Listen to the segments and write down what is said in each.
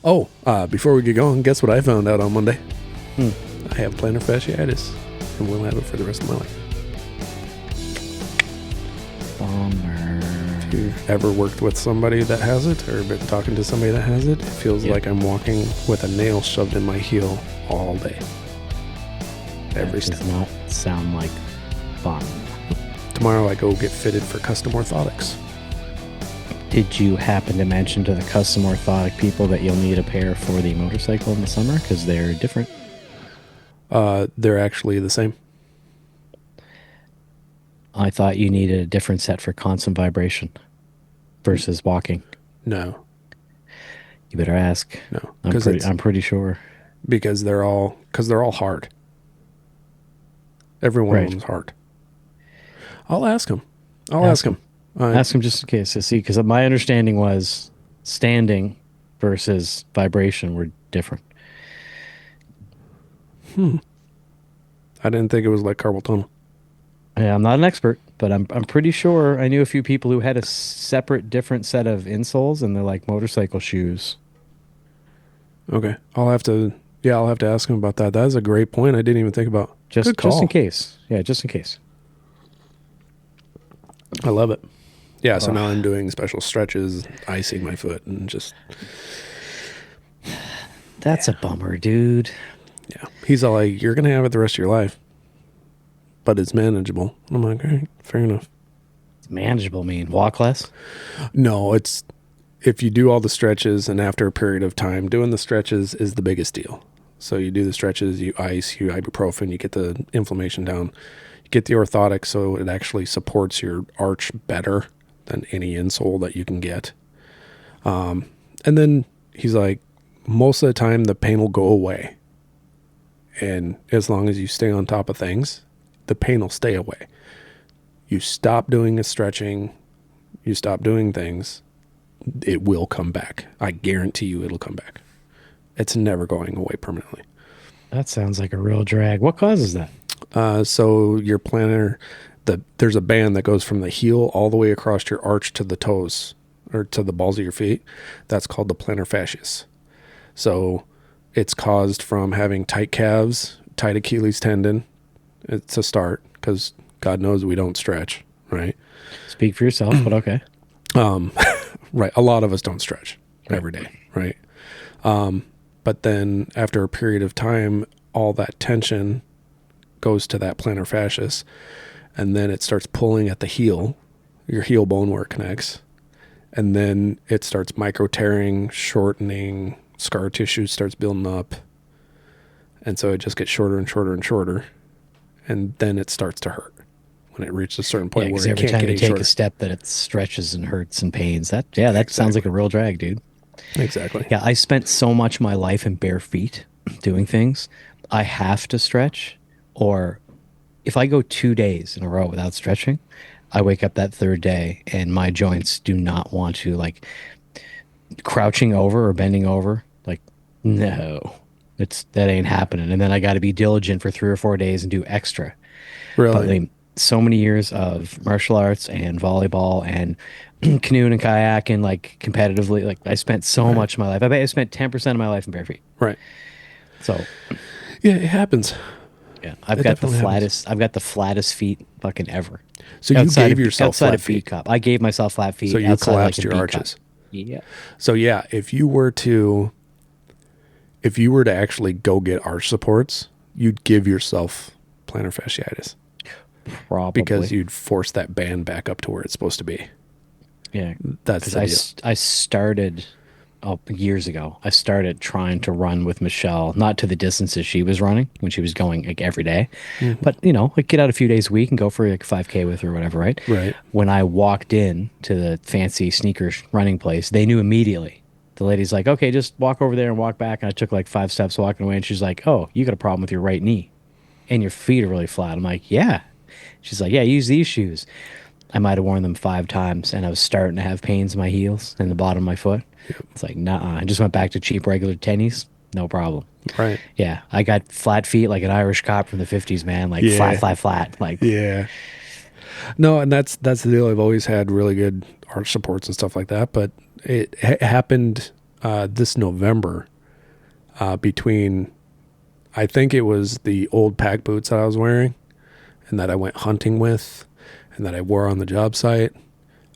Oh, before we get going, guess what I found out on Monday? Hmm. I have plantar fasciitis, and will have it for the rest of my life. Bummer. Have you ever worked with somebody that has it, or been talking to somebody that has it? It feels like I'm walking with a nail shoved in my heel all day. Every That step. does not sound like fun. Tomorrow I go get fitted for custom orthotics. Did you happen to mention to the custom orthotic people that you'll need a pair for the motorcycle in the summer? Because they're different. They're actually the same. I thought you needed a different set for constant vibration versus walking. No, You better ask. no, I'm pretty sure. because they're all hard. Every one of them's hard. I'll ask him. Ask him. Ask him just in case. See, because my understanding was standing versus vibration were different. I didn't think it was like carpal tunnel. Yeah, I'm not an expert, but I'm pretty sure I knew a few people who had a separate, different set of insoles, and they're like motorcycle shoes. Okay, I'll have to ask him about that. That is a great point. I didn't even think about. Good call. Just in case. Yeah, just in case. I love it. Yeah, so now I'm doing special stretches, icing my foot, and just. That's a bummer, dude. Yeah, he's all like, "You're gonna have it the rest of your life, but it's manageable." And I'm like, "All right, fair enough." It's manageable. Mean walk less. No, it's if you do all the stretches, and after a period of time, doing the stretches is the biggest deal. So you do the stretches, you ice, you ibuprofen, you get the inflammation down, you get the orthotic, so it actually supports your arch better than any insole that you can get. And then he's like, most of the time the pain will go away. And as long as you stay on top of things, the pain will stay away. You stop doing the stretching, you stop doing things, it will come back. I guarantee you it'll come back. It's never going away permanently. That sounds like a real drag. What causes that? So your plantar, there's a band that goes from the heel all the way across your arch to the toes or to the balls of your feet. That's called the plantar fasciitis. So it's caused from having tight calves, tight Achilles tendon. It's a start because God knows we don't stretch, right? Speak for yourself, but okay. Right. A lot of us don't stretch every day, right? But then after a period of time, all that tension goes to that plantar fasciitis, and then it starts pulling at the heel, your heel bone where it connects, and then it starts micro tearing, shortening, scar tissue starts building up, and so it just gets shorter and shorter and shorter, and then it starts to hurt when it reaches a certain point where it every can't time get you any take shorter. A step that it stretches and hurts and pains. That sounds like a real drag, dude. Exactly. Yeah, I spent so much of my life in bare feet doing things. I have to stretch, or if I go 2 days in a row without stretching, I wake up that third day and my joints do not want to, like, crouching over or bending over. Like, no, that ain't happening. And then I got to be diligent for 3 or 4 days and do extra. Really? But I mean, so many years of martial arts and volleyball and canoeing and kayaking, like competitively, like I spent so much of my life. I bet I spent 10% of my life in bare feet. Right. So Yeah, it happens. yeah, I've got the flattest feet fucking ever. So you gave yourself outside flat of B feet. cup. I gave myself flat feet. So you outside collapsed like a your B arches. cup. Yeah. So yeah, if you were to actually go get arch supports, you'd give yourself plantar fasciitis Probably. because you'd force that band back up to where it's supposed to be. Yeah. That's the deal. I started years ago. I started trying to run with Michelle, not to the distances she was running when she was going like every day, but like get out a few days a week and go for like 5K with her or whatever, right? Right. When I walked in to the fancy sneakers running place, they knew immediately. The lady's like, "Okay, just walk over there and walk back." And I took like 5 steps walking away, and she's like, "Oh, you got a problem with your right knee, and your feet are really flat." I'm like, "Yeah." She's like, "Yeah, use these shoes." I might have worn them 5 times, and I was starting to have pains in my heels and the bottom of my foot. Yep. It's like, nah. I just went back to cheap regular tennies. No problem. Right. Yeah, I got flat feet like an Irish cop from the 50s, man. Like flat. Like Yeah. No, and that's the deal. I've always had really good arch supports and stuff like that, but it happened this November between, I think it was the old pack boots that I was wearing and that I went hunting with and that I wore on the job site.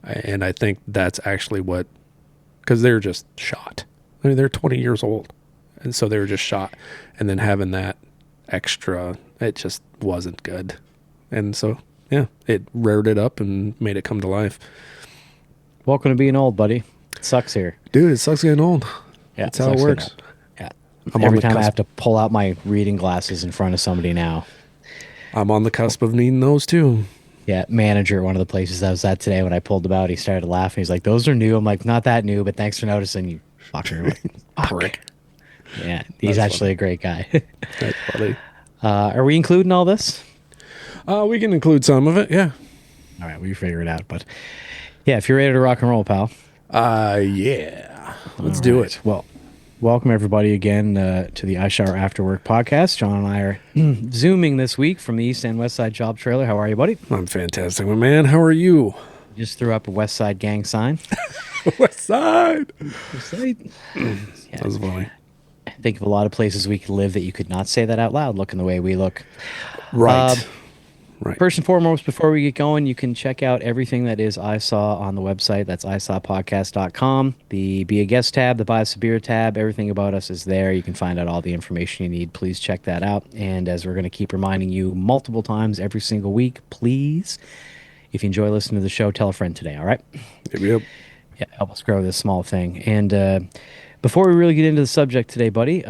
And I think that's actually what, because they were just shot. I mean, they're 20 years old. And so they were just shot. And then having that extra, it just wasn't good. And so, yeah, it reared it up and made it come to life. Welcome to being old, buddy. It sucks here. Dude, it sucks getting old. Yeah, that's how it works. Yeah. I'm Every time I have to pull out my reading glasses in front of somebody now. I'm on the cusp of needing those too. Yeah, manager at one of the places I was at today, when I pulled them out, he started laughing. He's like, "Those are new." I'm like, "Not that new, but thanks for noticing, you fucker." Prick. Yeah, he's That's actually funny. a great guy. That's funny. Are we including all this? We can include some of it, yeah. All right, we figure it out. But yeah, if you're ready to rock and roll, pal. Yeah. Let's do it. Well, welcome everybody again to the I Shower After Work podcast. John and I are zooming this week from the East End West Side Job Trailer. How are you, buddy? I'm fantastic, my man. How are you? Just threw up a West Side gang sign. West Side. West Side. That was funny. Think of a lot of places we could live that you could not say that out loud, looking the way we look. Right. Right. First and foremost, before we get going, you can check out everything that is I Saw on the website. That's isawpodcast.com. The Be a Guest tab, the Buy Us a Beer tab, everything about us is there. You can find out all the information you need. Please check that out. And as we're going to keep reminding you multiple times every single week, please, if you enjoy listening to the show, tell a friend today, all right? Yep. Yeah, help us grow this small thing. And before we really get into the subject today, buddy,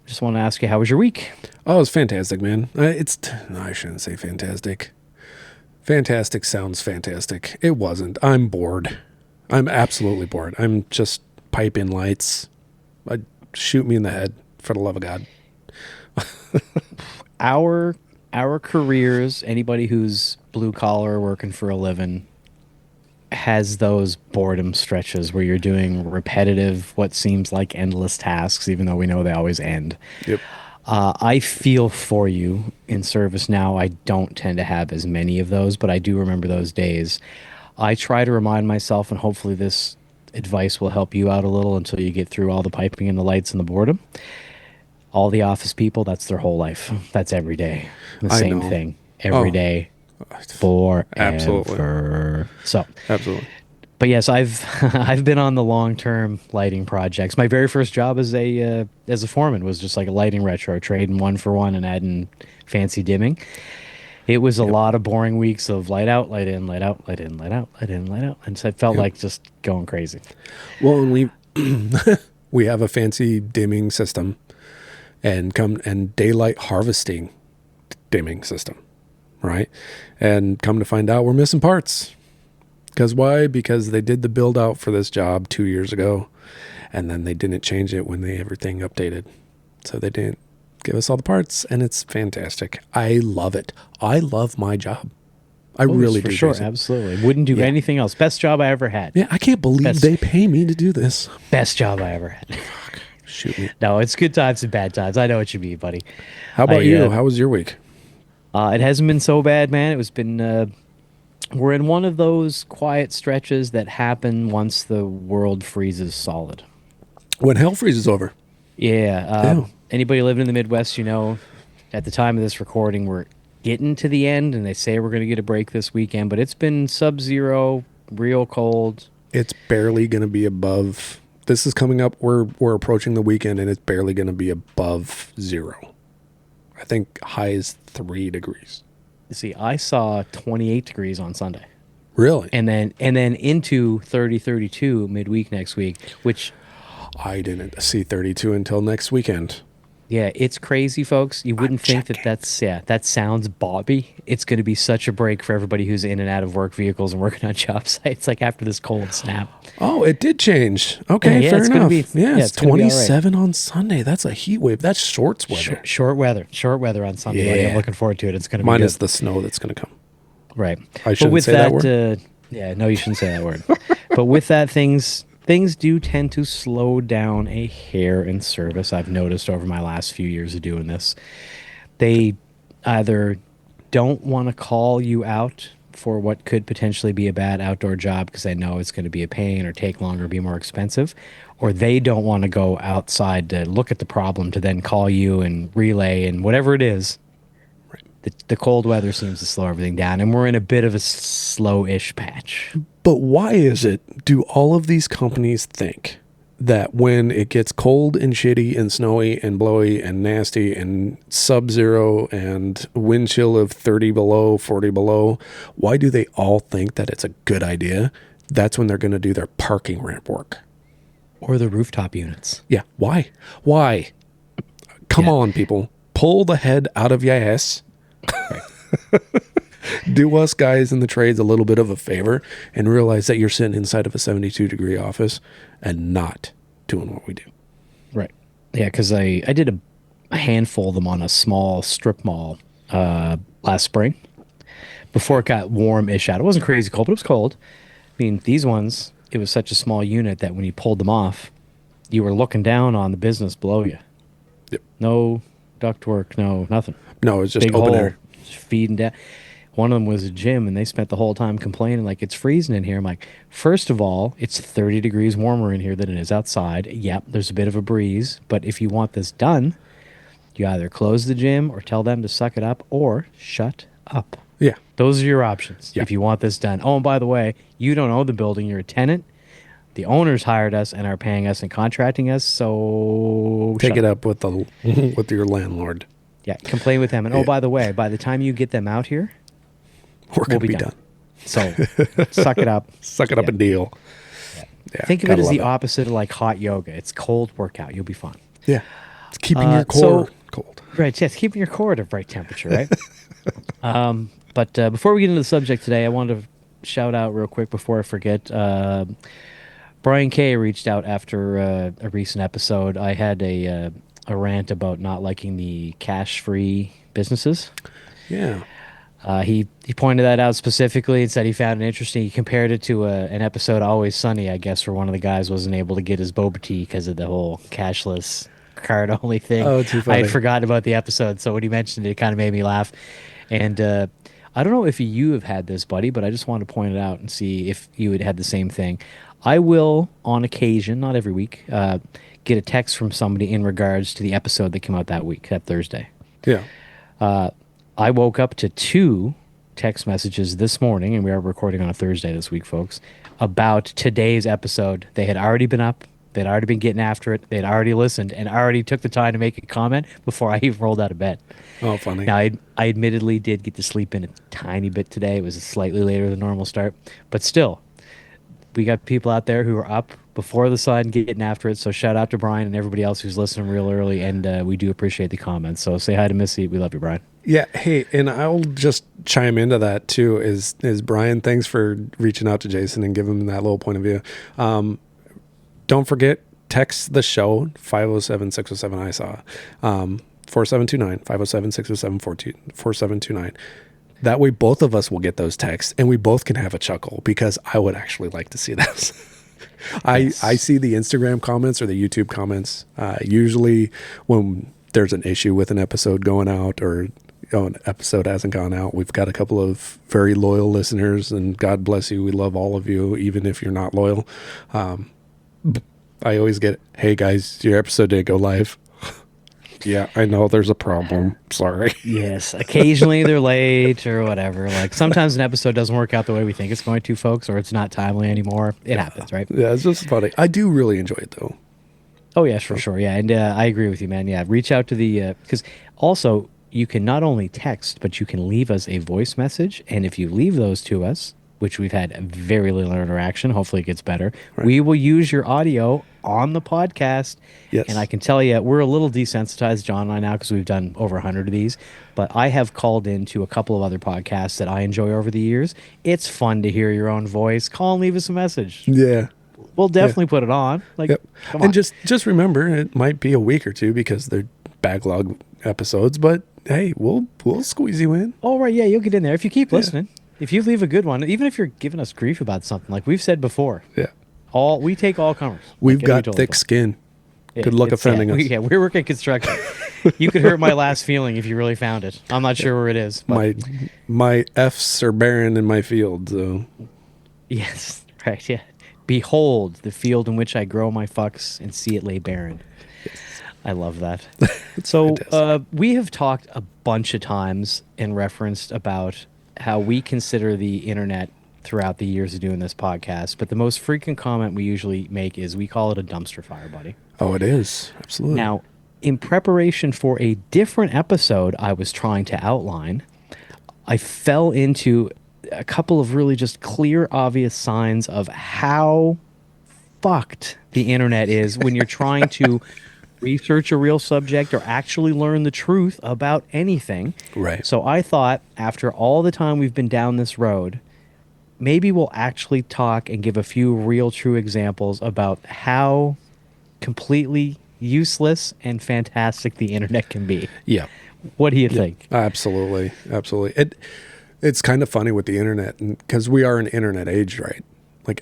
just want to ask you, how was your week? Oh, it's fantastic, man. No, I shouldn't say fantastic. Fantastic sounds fantastic. It wasn't. I'm bored. I'm absolutely bored. I'm just piping lights. Shoot me in the head, for the love of God. Our careers, anybody who's blue collar working for a living, has those boredom stretches where you're doing repetitive, what seems like endless tasks, even though we know they always end. Yep. I feel for you in service now. I don't tend to have as many of those, but I do remember those days. I try to remind myself, and hopefully this advice will help you out a little until you get through all the piping and the lights and the boredom. All the office people, that's their whole life. That's every day. The same thing. Every day. Forever. Absolutely. So, absolutely. But yes, I've been on the long-term lighting projects. My very first job as a foreman was just like a lighting retro, trading one for one and adding fancy dimming. It was a lot of boring weeks of light out, light in, light out, light in, light out, light in, light out, and so it felt like just going crazy. Well, and we have a fancy dimming system and daylight harvesting dimming system, right? And come to find out, we're missing parts. Because why? Because they did the build out for this job 2 years ago, and then they didn't change it when everything updated. So they didn't give us all the parts, and it's fantastic. I love it. I love my job. I really do. For sure, absolutely. Wouldn't do anything else. Best job I ever had. Yeah, I can't believe they pay me to do this. Best job I ever had. Fuck. Shoot me. No, it's good times and bad times. I know what you mean, buddy. How about you? How was your week? It hasn't been so bad, man. It was been... we're in one of those quiet stretches that happen once the world freezes solid. When hell freezes over. Yeah. Anybody living in the Midwest, you know, at the time of this recording, we're getting to the end, and they say we're going to get a break this weekend, but it's been sub-zero, real cold. It's barely going to be above. This is coming up. We're approaching the weekend, and it's barely going to be above zero. I think high is 3 degrees. See, I saw 28 degrees on Sunday. Really? And then into 30, 32 midweek next week, which... I didn't see 32 until next weekend. Yeah, it's crazy, folks. You wouldn't think that sounds Bobby. It's going to be such a break for everybody who's in and out of work vehicles and working on job sites, like after this cold snap. Oh, it did change. Okay, fair enough. It's 27 right. on Sunday. That's a heat wave. That's short weather. Short weather on Sunday. Yeah. I'm looking forward to it. It's going to be minus good. the snow that's going to come. Right. I shouldn't say that word. Yeah, no, you shouldn't say that word. But with that, things do tend to slow down a hair in service. I've noticed over my last few years of doing this. They either don't want to call you out for what could potentially be a bad outdoor job because they know it's going to be a pain or take longer, be more expensive, or they don't want to go outside to look at the problem to then call you and relay and whatever it is. The cold weather seems to slow everything down, and we're in a bit of a slow-ish patch. But why is it, do all of these companies think that when it gets cold and shitty and snowy and blowy and nasty and sub-zero and wind chill of 30 below, 40 below, why do they all think that it's a good idea? That's when they're going to do their parking ramp work. Or the rooftop units. Yeah, why? Why? Come on, people. Pull the head out of your ass. Do us guys in the trades a little bit of a favor and realize that you're sitting inside of a 72-degree office and not doing what we do. Right. Yeah, because I did a handful of them on a small strip mall last spring before it got warm-ish out. It wasn't crazy cold, but it was cold. I mean, these ones, it was such a small unit that when you pulled them off, you were looking down on the business below you. Yep. No ductwork, no nothing. No, it's just Big open hole, air. just feeding down. One of them was a gym, and they spent the whole time complaining, like, it's freezing in here. I'm like, first of all, it's 30 degrees warmer in here than it is outside. Yep, there's a bit of a breeze, but if you want this done, you either close the gym or tell them to suck it up or shut up. Yeah. Those are your options Yeah. if you want this done. Oh, and by the way, you don't own the building. You're a tenant. The owners hired us and are paying us and contracting us, so Take shut it up. up with the with your landlord. Yeah, complain with them. And oh, by the way, by the time you get them out here, We're going to be done. done. So suck it up. Suck it up and deal. Yeah, Think of it gotta as the love opposite of like hot yoga. It's cold workout. You'll be fine. Yeah. It's keeping your core cold. Right. Yes. Keeping your core at a right temperature. Right. But before we get into the subject today, I wanted to shout out real quick before I forget. Brian K reached out after a recent episode. I had a rant about not liking the cash-free businesses. Yeah. He pointed that out specifically and said he found it interesting. He compared it to an episode Always Sunny, I guess, where one of the guys wasn't able to get his boba tea because of the whole cashless card-only thing. Oh, too funny. I had forgotten about the episode, so when he mentioned it, it kind of made me laugh. And I don't know if you have had this, buddy, but I just wanted to point it out and see if you had had the same thing. I will, on occasion, not every week, get a text from somebody in regards to the episode that came out that week, that Thursday. Yeah. I woke up to 2 text messages this morning, and we are recording on a Thursday this week, folks, about today's episode. They had already been up. They'd already been getting after it. They'd already listened and already took the time to make a comment before I even rolled out of bed. Oh, funny. Now, I admittedly did get to sleep in a tiny bit today. It was a slightly later than normal start. But still, we got people out there who are up before the sun getting after it. So shout out to Brian and everybody else who's listening real early. And we do appreciate the comments. So say hi to Missy. We love you, Brian. Yeah. Hey, and I'll just chime into that too is Brian, thanks for reaching out to Jason and giving him that little point of view. Don't forget, text the show 507-607-ISAW, 4729-507-607-4729. That way both of us will get those texts and we both can have a chuckle because I would actually like to see those. Yes. I see the Instagram comments or the YouTube comments usually when there's an issue with an episode going out or an episode hasn't gone out. We've got a couple of very loyal listeners and God bless you. We love all of you, even if you're not loyal. I always get, hey guys, your episode didn't go live. Yeah, I know there's a problem. Sorry. Yes, occasionally they're late or whatever. Like sometimes an episode doesn't work out the way we think it's going to, folks, or it's not timely anymore. It happens, right? Yeah, it's just funny. I do really enjoy it though. Oh, yes, for sure. Yeah, and I agree with you, man. Yeah, reach out to the, because also you can not only text, but you can leave us a voice message. And if you leave those to us, which we've had very little interaction, hopefully it gets better, Right. we will use your audio on the podcast. Yes. And I can tell you, we're a little desensitized, John and I, now, because we've done over 100 of these. But I have called into a couple of other podcasts that I enjoy over the years. It's fun to hear your own voice. Call and leave us a message. Yeah. We'll definitely put it on. Like, Yep. come on. And just remember, it might be a week or two because they're backlog episodes, but hey, we'll squeeze you in. Oh, right, yeah, you'll get in there. If you keep listening, if you leave a good one, even if you're giving us grief about something, like we've said before, Yeah. we take all comers. We've Like got we told thick them. skin. Yeah, Good luck it's- offending us. Yeah, we're working construction. You could hurt my last feeling if you really found it. I'm not sure where it is. But My F's are barren in my field. So yes, right. Yeah. Behold the field in which I grow my fucks and see it lay barren. I love that. So we have talked a bunch of times and referenced about how we consider the internet throughout the years of doing this podcast, but the most frequent comment we usually make is we call it a dumpster fire, buddy. Oh, it is. Absolutely. Now, in preparation for a different episode I was trying to outline, I fell into a couple of really just clear, obvious signs of how fucked the internet is when you're trying to research a real subject or actually learn the truth about anything. Right. So I thought, after all the time we've been down this road, maybe we'll actually talk and give a few real, true examples about how completely useless and fantastic the internet can be. Yeah. What do you think? Absolutely. Absolutely. It's kind of funny with the internet, because we are an internet age, right? Like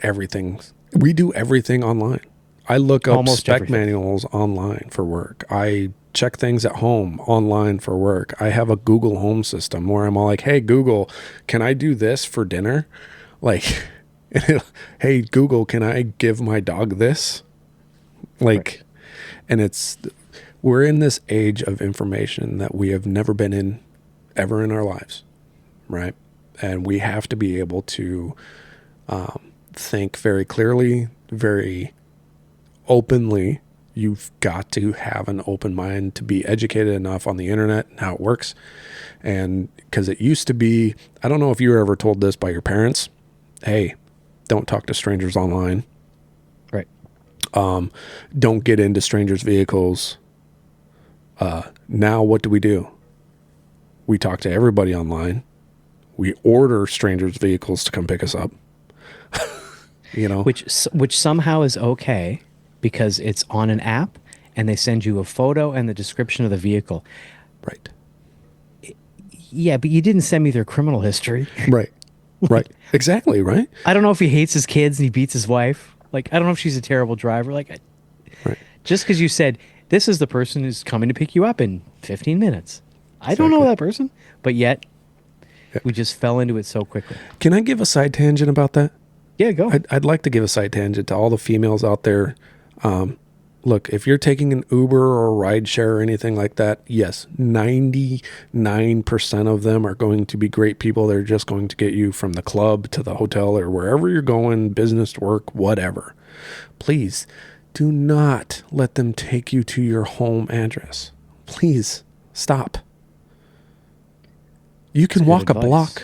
we do everything online. I look up Almost spec everything. manuals online for work. I check things at home online for work. I have a Google Home system where I'm all like, hey, Google, can I do this for dinner? Like, hey, Google, can I give my dog this? Like, and we're in this age of information that we have never been in ever in our lives, right? And we have to be able to think very clearly, very openly. You've got to have an open mind to be educated enough on the internet and how it works. And because it used to be, I don't know if you were ever told this by your parents, hey, don't talk to strangers online. Right. Don't get into strangers' vehicles. Now what do? We talk to everybody online. We order strangers' vehicles to come pick us up. You know, Which somehow is okay because it's on an app and they send you a photo and the description of the vehicle. right, Yeah, but you didn't send me their criminal history. right, right, exactly, right, I don't know if he hates his kids and he beats his wife. Like, I don't know if she's a terrible driver. Like, right. just because you said, this is the person who's coming to pick you up in 15 minutes. I don't know that person, but yet we just fell into it so quickly. Can I give a side tangent about that? Yeah, go. I'd like to give a side tangent to all the females out there. Look, if you're taking an Uber or a ride share or anything like that, yes, 99% of them are going to be great people. They're just going to get you from the club to the hotel or wherever you're going, business, work, whatever. Please do not let them take you to your home address. Please stop. You can walk a block.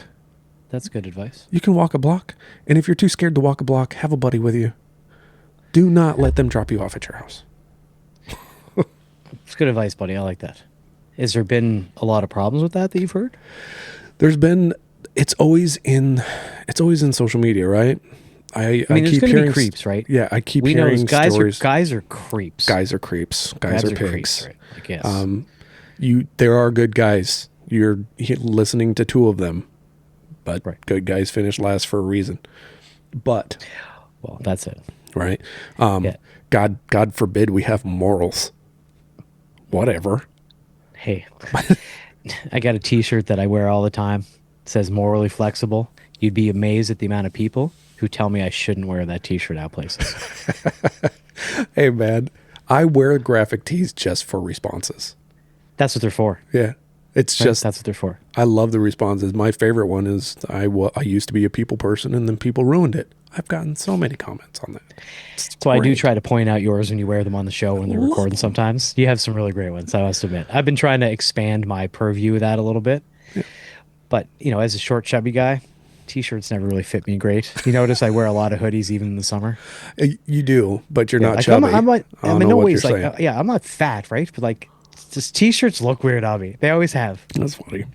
That's good advice. You can walk a block. And if you're too scared to walk a block, have a buddy with you. Do not let them drop you off at your house. It's good advice, buddy. I like that. Has there been a lot of problems with that you've heard? It's always in social media, right? I mean, there's keep going to hearing be creeps, right? Yeah, I keep We know hearing guys stories. guys are creeps. Guys are creeps. Guys are pigs. creeps, right? I guess. There are good guys. You're listening to two of them, but good guys finish last for a reason. But Well, that's it. right, Yeah. God forbid we have morals. Whatever. Hey, I got a T-shirt that I wear all the time. It says "morally flexible." You'd be amazed at the amount of people who tell me I shouldn't wear that T-shirt out places. Hey man, I wear graphic tees just for responses. That's what they're for. Yeah, it's Right? just That's what they're for. I love the responses. My favorite one is I used to be a people person and then people ruined it. I've gotten so many comments on that. So I do try to point out yours when you wear them on the show when they're Love recording. them. Sometimes you have some really great ones. I must admit, I've been trying to expand my purview of that a little bit. Yeah. But as a short, chubby guy, T-shirts never really fit me great. You notice I wear a lot of hoodies even in the summer. You do, but you're not Like, chubby. I'm not. I I don't mean, know no what ways. you're Like, saying. yeah, I'm not fat, right? But like, just T-shirts look weird on me. They always have. That's funny.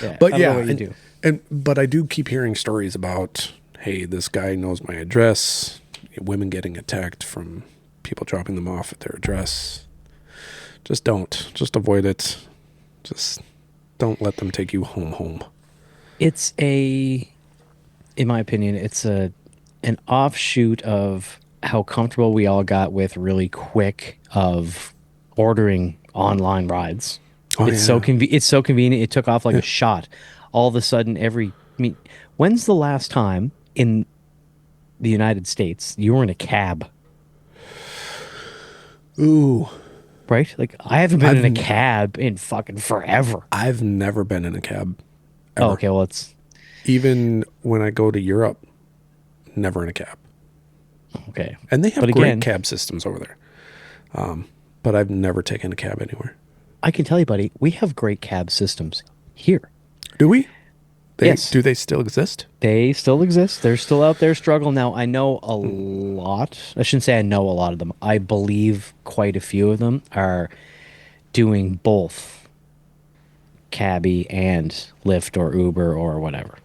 Yeah, But I don't know what you do. But I do keep hearing stories about, hey, this guy knows my address. Women getting attacked from people dropping them off at their address. Just don't. Just avoid it. Just don't let them take you home. It's in my opinion, it's an offshoot of how comfortable we all got with really quick of ordering online rides. Oh, It's yeah. it's so convenient. It took off like a shot. All of a sudden, I mean, when's the last time in the United States you were in a cab? Ooh, Right? Like I haven't been I've in a n- cab in fucking forever. I've never been in a cab Oh, ever. okay, well it's Even when I go to Europe, never in a cab. okay. And they have But great again, cab systems over there. But I've never taken a cab anywhere. I can tell you, buddy, we have great cab systems here. Do we? They Yes, do they still exist? they still exist. They're still out there struggling. Now, I know a lot. I shouldn't say I know a lot of them. I believe quite a few of them are doing both Cabby and Lyft or Uber or whatever.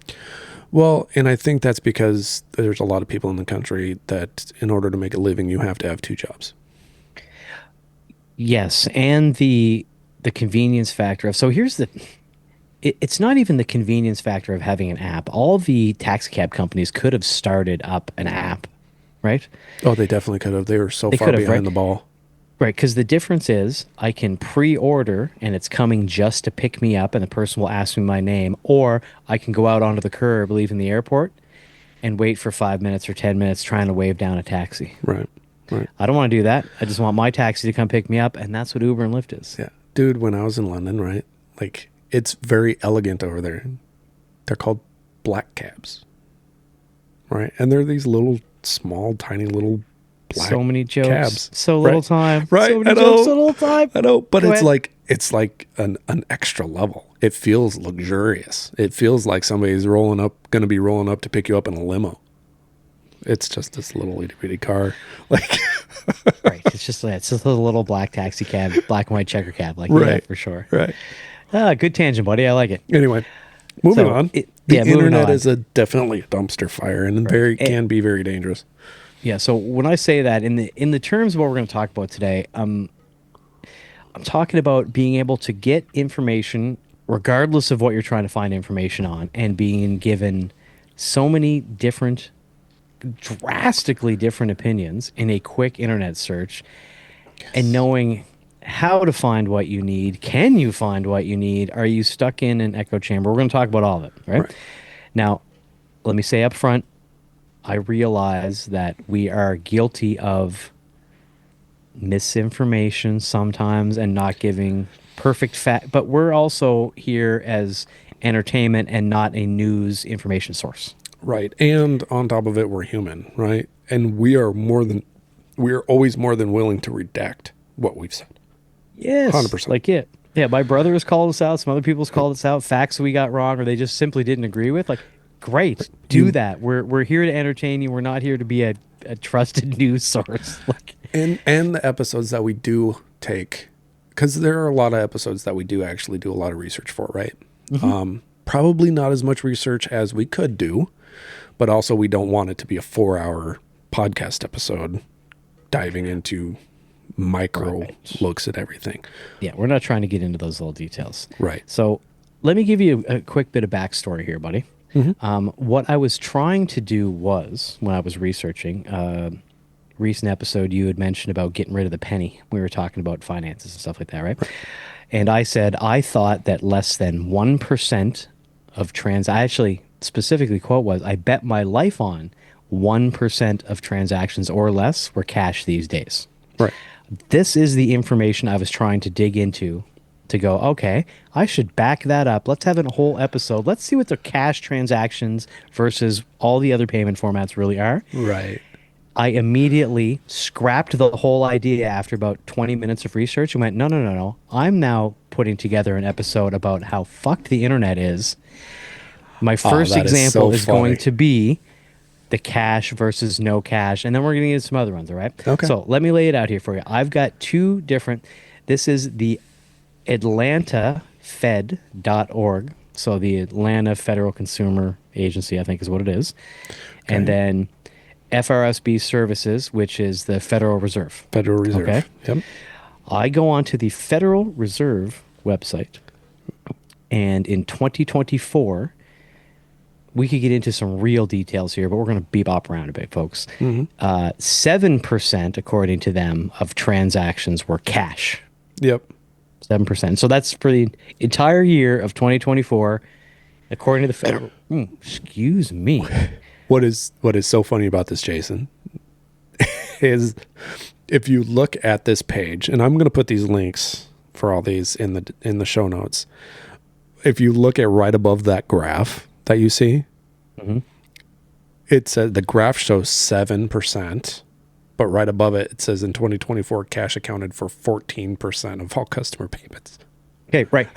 Well, and I think that's because there's a lot of people in the country that in order to make a living, you have to have two jobs. Yes, and the convenience factor of so here's the it's not even the convenience factor of having an app. All the taxi cab companies could have started up an app, right? Oh, they definitely could have. They were so They far could have, right? behind the ball. Right, because the difference is I can pre-order and it's coming just to pick me up and the person will ask me my name, or I can go out onto the curb leaving the airport and wait for 5 minutes or 10 minutes trying to wave down a taxi. Right. Right. I don't want to do that. I just want my taxi to come pick me up, and that's what Uber and Lyft is. Yeah. Dude, when I was in London, right? Like it's very elegant over there. They're called black cabs. Right? And they're these little small tiny little black So many jokes, cabs. so little Right. time. Right. So many I know. jokes, so little time. I know, but Go it's ahead. like an extra level. It feels luxurious. It feels like somebody's going to be rolling up to pick you up in a limo. It's just this little itty bitty car, like Right. It's just a little black taxi cab, black and white checker cab. Like, yeah, right, for sure. right. Ah, good tangent, buddy. I like it. Anyway, moving So, on. yeah, The moving internet on. is definitely a dumpster fire and can be very dangerous. Yeah. So when I say that in the terms of what we're going to talk about today, I'm talking about being able to get information regardless of what you're trying to find information on, and being given so many different, drastically different opinions in a quick internet search, and knowing how to find what you need. Can you find what you need? Are you stuck in an echo chamber? We're going to talk about all of it, right? Right. Now, let me say up front, I realize that we are guilty of misinformation sometimes and not giving perfect fact, but we're also here as entertainment and not a news information source. Right. And on top of it, we're human, right? And we are always more than willing to redact what we've said. Yes, 100%. like it. Yeah, my brother has called us out. Some other people's called us out. Facts we got wrong, or they just simply didn't agree with. Like, great, do that. We're here to entertain you. We're not here to be a trusted news source. Like, And the episodes that we do take, because there are a lot of episodes that we do actually do a lot of research for, right? Probably not as much research as we could do, but also we don't want it to be a 4-hour podcast episode diving into micro looks at everything. yeah, we're not trying to get into those little details. Right. So, let me give you a quick bit of backstory here, buddy. What I was trying to do was, when I was researching, recent episode you had mentioned about getting rid of the penny. We were talking about finances and stuff like that, right? And I said I thought that less than 1% of I actually specifically quote was, I bet my life on 1% of transactions or less were cash these days. Right. This is the information I was trying to dig into to go, okay, I should back that up. Let's have a whole episode. Let's see what the cash transactions versus all the other payment formats really are. Right. I immediately scrapped the whole idea after about 20 minutes of research and went, no. I'm now putting together an episode about how fucked the internet is. My first that is example so is going funny. to be the cash versus no cash, and then we're going to get into some other ones, all right? Okay. So let me lay it out here for you. I've got two different, this is the AtlantaFed.org, so the Atlanta Federal Consumer Agency, I think is what it is, and then FRSB Services, which is the Federal Reserve. Federal Reserve. Okay. Yep. I go on to the Federal Reserve website, and in 2024, we could get into some real details here, but we're going to bebop around a bit, folks. 7%, according to them, of transactions were cash. Yep. 7%. So that's for the entire year of 2024, according to the federal. Excuse me. What is so funny about this, Jason, is if you look at this page, and I'm going to put these links for all these in the show notes. If you look at right above that graph that you see, it says the graph shows 7%, but right above it, it says in 2024, cash accounted for 14% of all customer payments. Okay, right.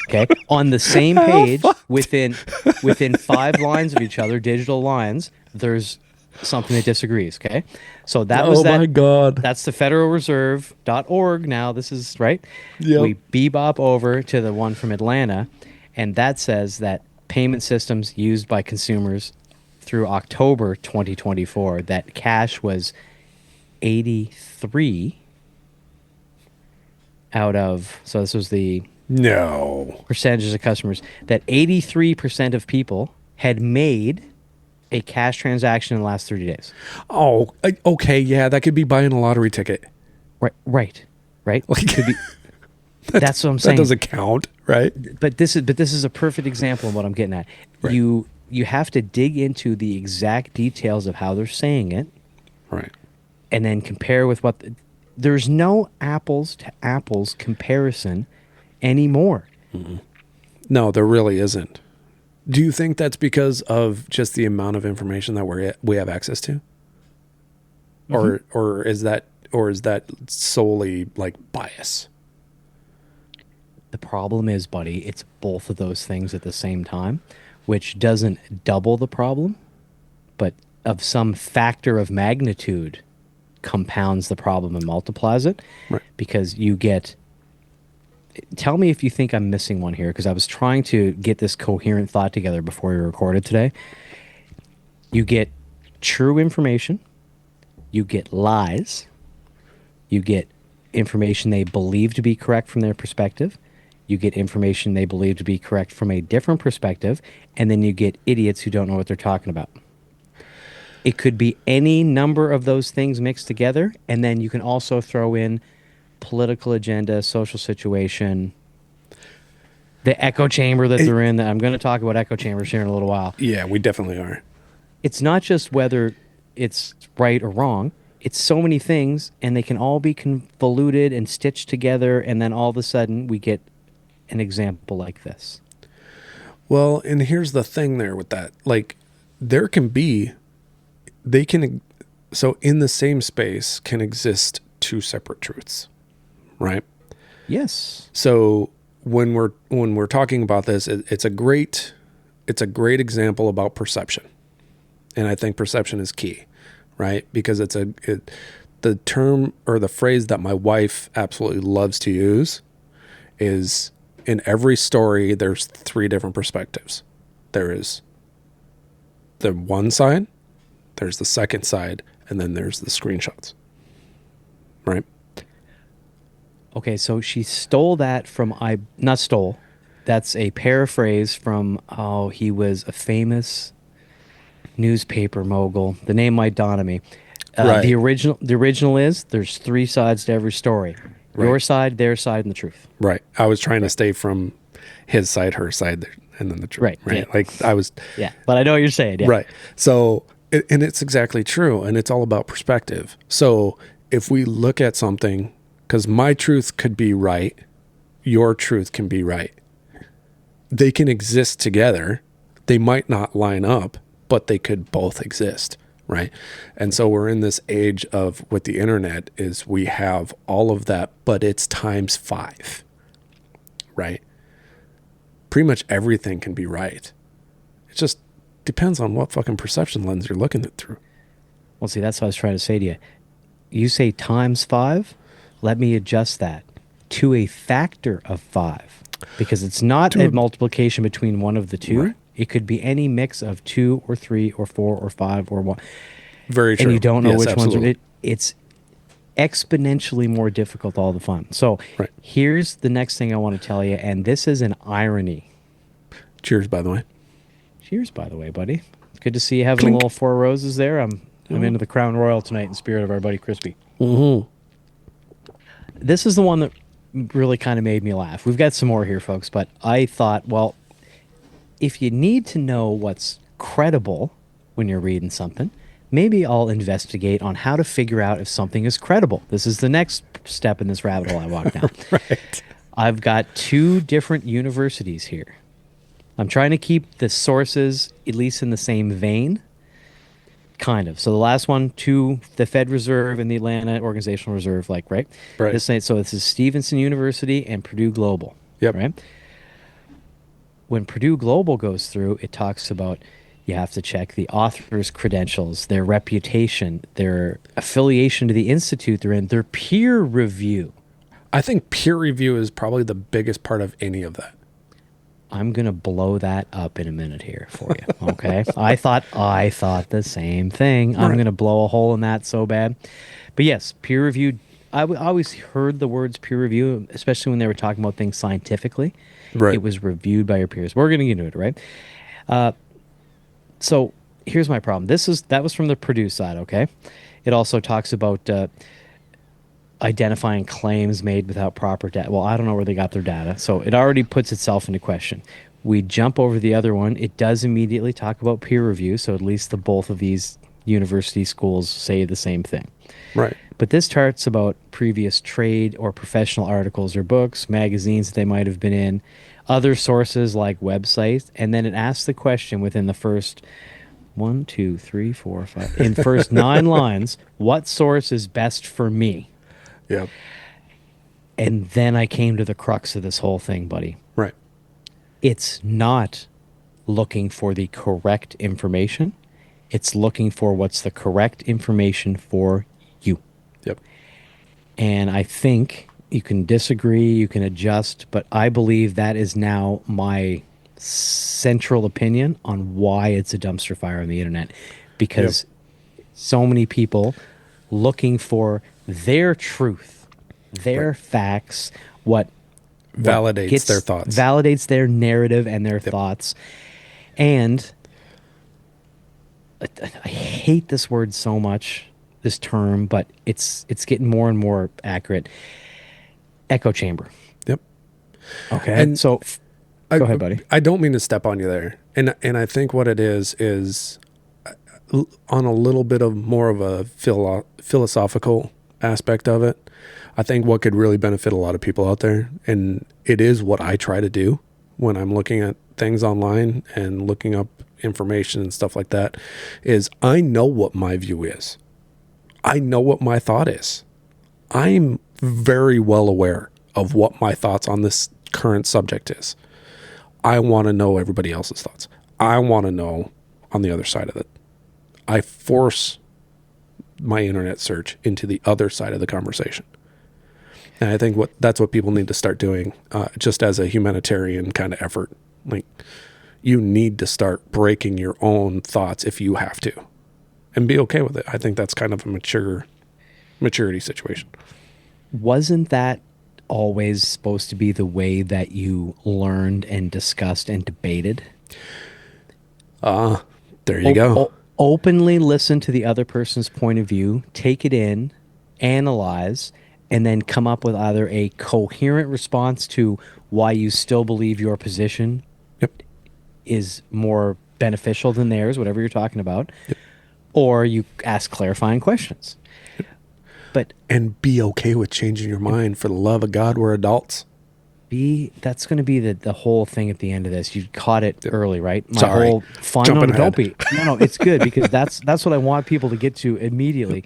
Okay, on the same page, within 5 lines of each other, digital lines, there's something that disagrees. Okay, so that was that. Oh my God, that's the federalreserve.org. Now this is right. Yep. We bebop over to the one from Atlanta, and that says that payment systems used by consumers through October 2024, that cash was 83 out of, so this was the percentages of customers, that 83% of people had made a cash transaction in the last 30 days. Oh, okay, yeah, that could be buying a lottery ticket. Right. Like, Could be, that's what I'm saying. That doesn't count, right? But this is a perfect example of what I'm getting at. Right. You have to dig into the exact details of how they're saying it, right, and then compare with what. There's no apples to apples comparison anymore. Mm-hmm. No, there really isn't. Do you think that's because of just the amount of information that we have access to, or is that solely like bias? The problem is, buddy, it's both of those things at the same time, which doesn't double the problem, but of some factor of magnitude compounds the problem and multiplies it. Right. Because you get, tell me if you think I'm missing one here, because I was trying to get this coherent thought together before we recorded today. You get true information, you get lies, you get information they believe to be correct from their perspective, you get information they believe to be correct from a different perspective, and then you get idiots who don't know what they're talking about. It could be any number of those things mixed together, and then you can also throw in political agenda, social situation, the echo chamber that they're in. I'm going to talk about echo chambers here in a little while. Yeah, we definitely are. It's not just whether it's right or wrong. It's so many things, and they can all be convoluted and stitched together, and then all of a sudden we get an example like this. Well, and here's the thing there with that. Like, there can be, so in the same space can exist two separate truths, right? Yes. So when we're talking about this, it's a great example about perception. And I think perception is key, right? Because the term or the phrase that my wife absolutely loves to use is, in every story, there's 3 different perspectives. There is the one side, there's the second side, and then there's the screenshots. Right? Okay, so she stole that from, not stole, that's a paraphrase from, he was a famous newspaper mogul. The name might dawn on me. Right. The original is, there's 3 sides to every story. Right. Your side, their side, and the truth. Right. I was trying to stay from his side, her side, and then the truth. Right. Right. Yeah. Like I was. Yeah. But I know what you're saying. Yeah. Right. So, and it's exactly true. And it's all about perspective. So if we look at something, because my truth could be right, your truth can be right. They can exist together. They might not line up, but they could both exist. Right. And so we're in this age of, with the internet, is we have all of that, but it's times 5. Right. Pretty much everything can be right. It just depends on what fucking perception lens you're looking at through. Well, see, that's what I was trying to say to you. You say times 5. Let me adjust that to a factor of 5, because it's not a multiplication between one of the two. Right. It could be any mix of 2 or 3 or 4 or 5 or 1. Very true. And you don't know which absolutely. ones are. It's exponentially more difficult all the fun. So here's the next thing I want to tell you, and this is an irony. Cheers, by the way. Cheers, by the way, buddy. It's good to see you having Clink. a little 4 roses there. I'm into the Crown Royal tonight in spirit of our buddy Crispy. Mm-hmm. This is the one that really kind of made me laugh. We've got some more here, folks, but I thought, well, if you need to know what's credible when you're reading something, maybe I'll investigate on how to figure out if something is credible. This is the next step in this rabbit hole I walk down. Right. I've got two different universities here. I'm trying to keep the sources at least in the same vein, kind of. So the last one, to the Fed Reserve and the Atlanta Organizational Reserve, like, right? Right. So this is Stevenson University and Purdue Global, Yep. right? When Purdue Global goes through, it talks about you have to check the author's credentials, their reputation, their affiliation to the institute they're in, their peer review. I think peer review is probably the biggest part of any of that. I'm gonna blow that up in a minute here for you. Okay. I thought the same thing. I'm Right. gonna blow a hole in that so bad. But yes, peer review. Always heard the words peer review, especially when they were talking about things scientifically. Right. It was reviewed by your peers. We're gonna get into it, right? So here's my problem. That was from the Purdue side. Okay. It also talks about identifying claims made without proper data. Well, I don't know where they got their data, so it already puts itself into question. We jump over the other one. It does immediately talk about peer review, so at least the both of these university schools say the same thing. Right. But this talks about previous trade or professional articles or books, magazines that they might have been in, other sources like websites, and then it asks the question within the first 1, 2, 3, 4, 5, in first 9 lines, what source is best for me? Yep. And then I came to the crux of this whole thing, buddy. Right. It's not looking for the correct information. It's looking for what's the correct information for you. Yep. And I think you can disagree, you can adjust, but I believe that is now my central opinion on why it's a dumpster fire on the internet. Because so many people looking for their truth, their facts, what Validates their thoughts. validates their narrative and their thoughts. And I hate this word so much, this term, but it's getting more and more accurate. Echo chamber. Yep. Okay. And so go ahead, buddy. I don't mean to step on you there. And I think what it is on a little bit of more of a philosophical aspect of it. I think what could really benefit a lot of people out there, and it is what I try to do when I'm looking at things online and looking up information and stuff like that, is I know what my view is. I know what my thought is. I'm very well aware of what my thoughts on this current subject is. I want to know everybody else's thoughts. I want to know on the other side of it. I force my internet search into the other side of the conversation. And I think that's what people need to start doing, just as a humanitarian kind of effort. Like, you need to start breaking your own thoughts if you have to, and be okay with it. I think that's kind of a maturity situation. Wasn't that always supposed to be the way that you learned and discussed and debated? There you go. Openly listen to the other person's point of view, take it in, analyze, and then come up with either a coherent response to why you still believe your position is more beneficial than theirs, whatever you're talking about, or you ask clarifying questions. And be okay with changing your mind. For the love of God, we're adults. That's going to be the whole thing at the end of this. You caught it early, right? My Sorry. whole fun. Jumping No, don't ahead. be. No, it's good because that's what I want people to get to immediately.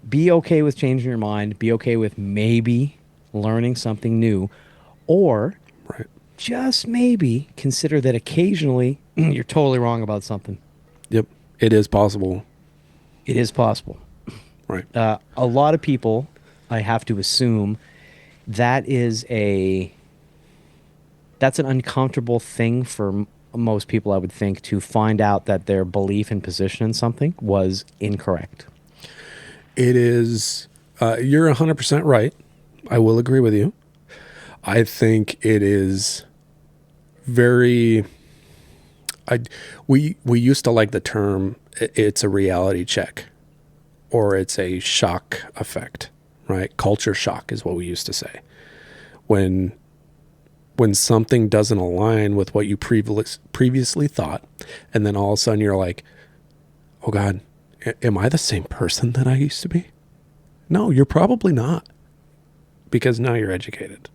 Be okay with changing your mind. Be okay with maybe learning something new, or just maybe consider that occasionally you're totally wrong about something. Yep. It is possible. It is possible. Right. A lot of people, I have to assume, that's an uncomfortable thing for most people, I would think, to find out that their belief and position in something was incorrect. It is, you're 100% right. I will agree with you. I think it is very, we used to like the term, it's a reality check, or it's a shock effect, right? Culture shock is what we used to say. when something doesn't align with what you previously thought, and then all of a sudden you're like, oh God, am I the same person that I used to be? No, you're probably not, because now you're educated,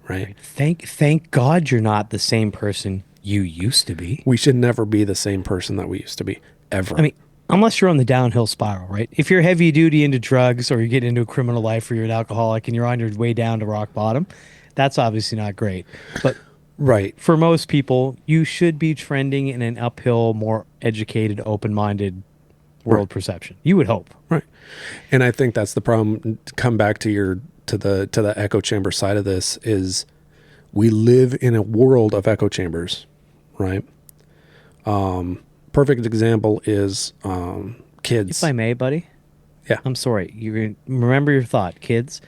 right? Thank God you're not the same person you used to be. We should never be the same person that we used to be, ever. I mean, unless you're on the downhill spiral, right? If you're heavy duty into drugs, or you get into a criminal life, or you're an alcoholic and you're on your way down to rock bottom, that's obviously not great. But right. for most people, you should be trending in an uphill, more educated, open-minded world perception. You would hope. Right. And I think that's the problem. Come back to the echo chamber side of this is we live in a world of echo chambers, right? Perfect example is kids. If I may, buddy. Yeah. I'm sorry. You remember your thought, kids.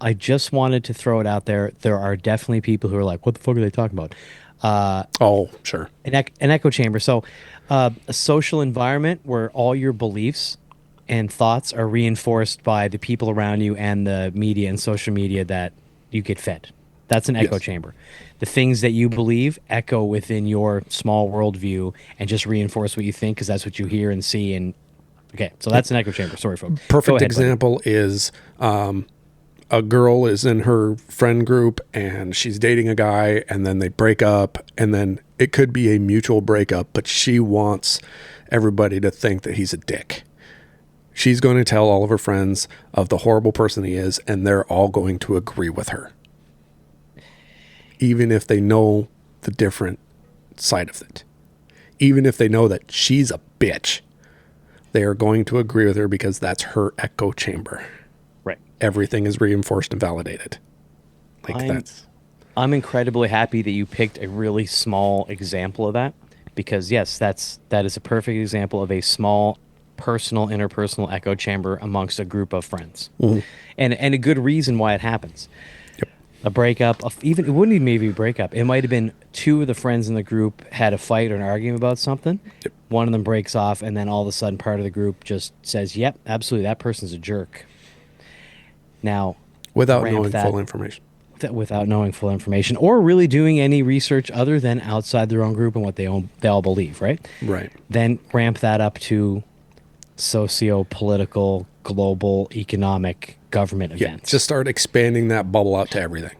I just wanted to throw it out there. There are definitely people who are like, what the fuck are they talking about? Oh, sure. An echo chamber. So a social environment where all your beliefs and thoughts are reinforced by the people around you and the media and social media that you get fed. That's an echo chamber. The things that you believe echo within your small worldview and just reinforce what you think, because that's what you hear and see. And okay, so that's an echo chamber. Sorry, folks. Perfect example is a girl is in her friend group and she's dating a guy, and then they break up, and then it could be a mutual breakup, but she wants everybody to think that he's a dick. She's going to tell all of her friends of the horrible person he is, and they're all going to agree with her, even if they know the different side of it. Even if they know that she's a bitch, they are going to agree with her because that's her echo chamber. Right. Everything is reinforced and validated. I'm incredibly happy that you picked a really small example of that, because yes, that is a perfect example of a small personal, interpersonal echo chamber amongst a group of friends. Mm-hmm. And a good reason why it happens. Yep. A breakup, it wouldn't even maybe a breakup. It might have been two of the friends in the group had a fight or an argument about something. Yep. One of them breaks off, and then all of a sudden part of the group just says, yep, absolutely, that person's a jerk. Now, without knowing full information. Without knowing full information, or really doing any research other than outside their own group and what they all believe, right? Right. Then ramp that up to socio-political, global, economic, government events. Just start expanding that bubble out to everything,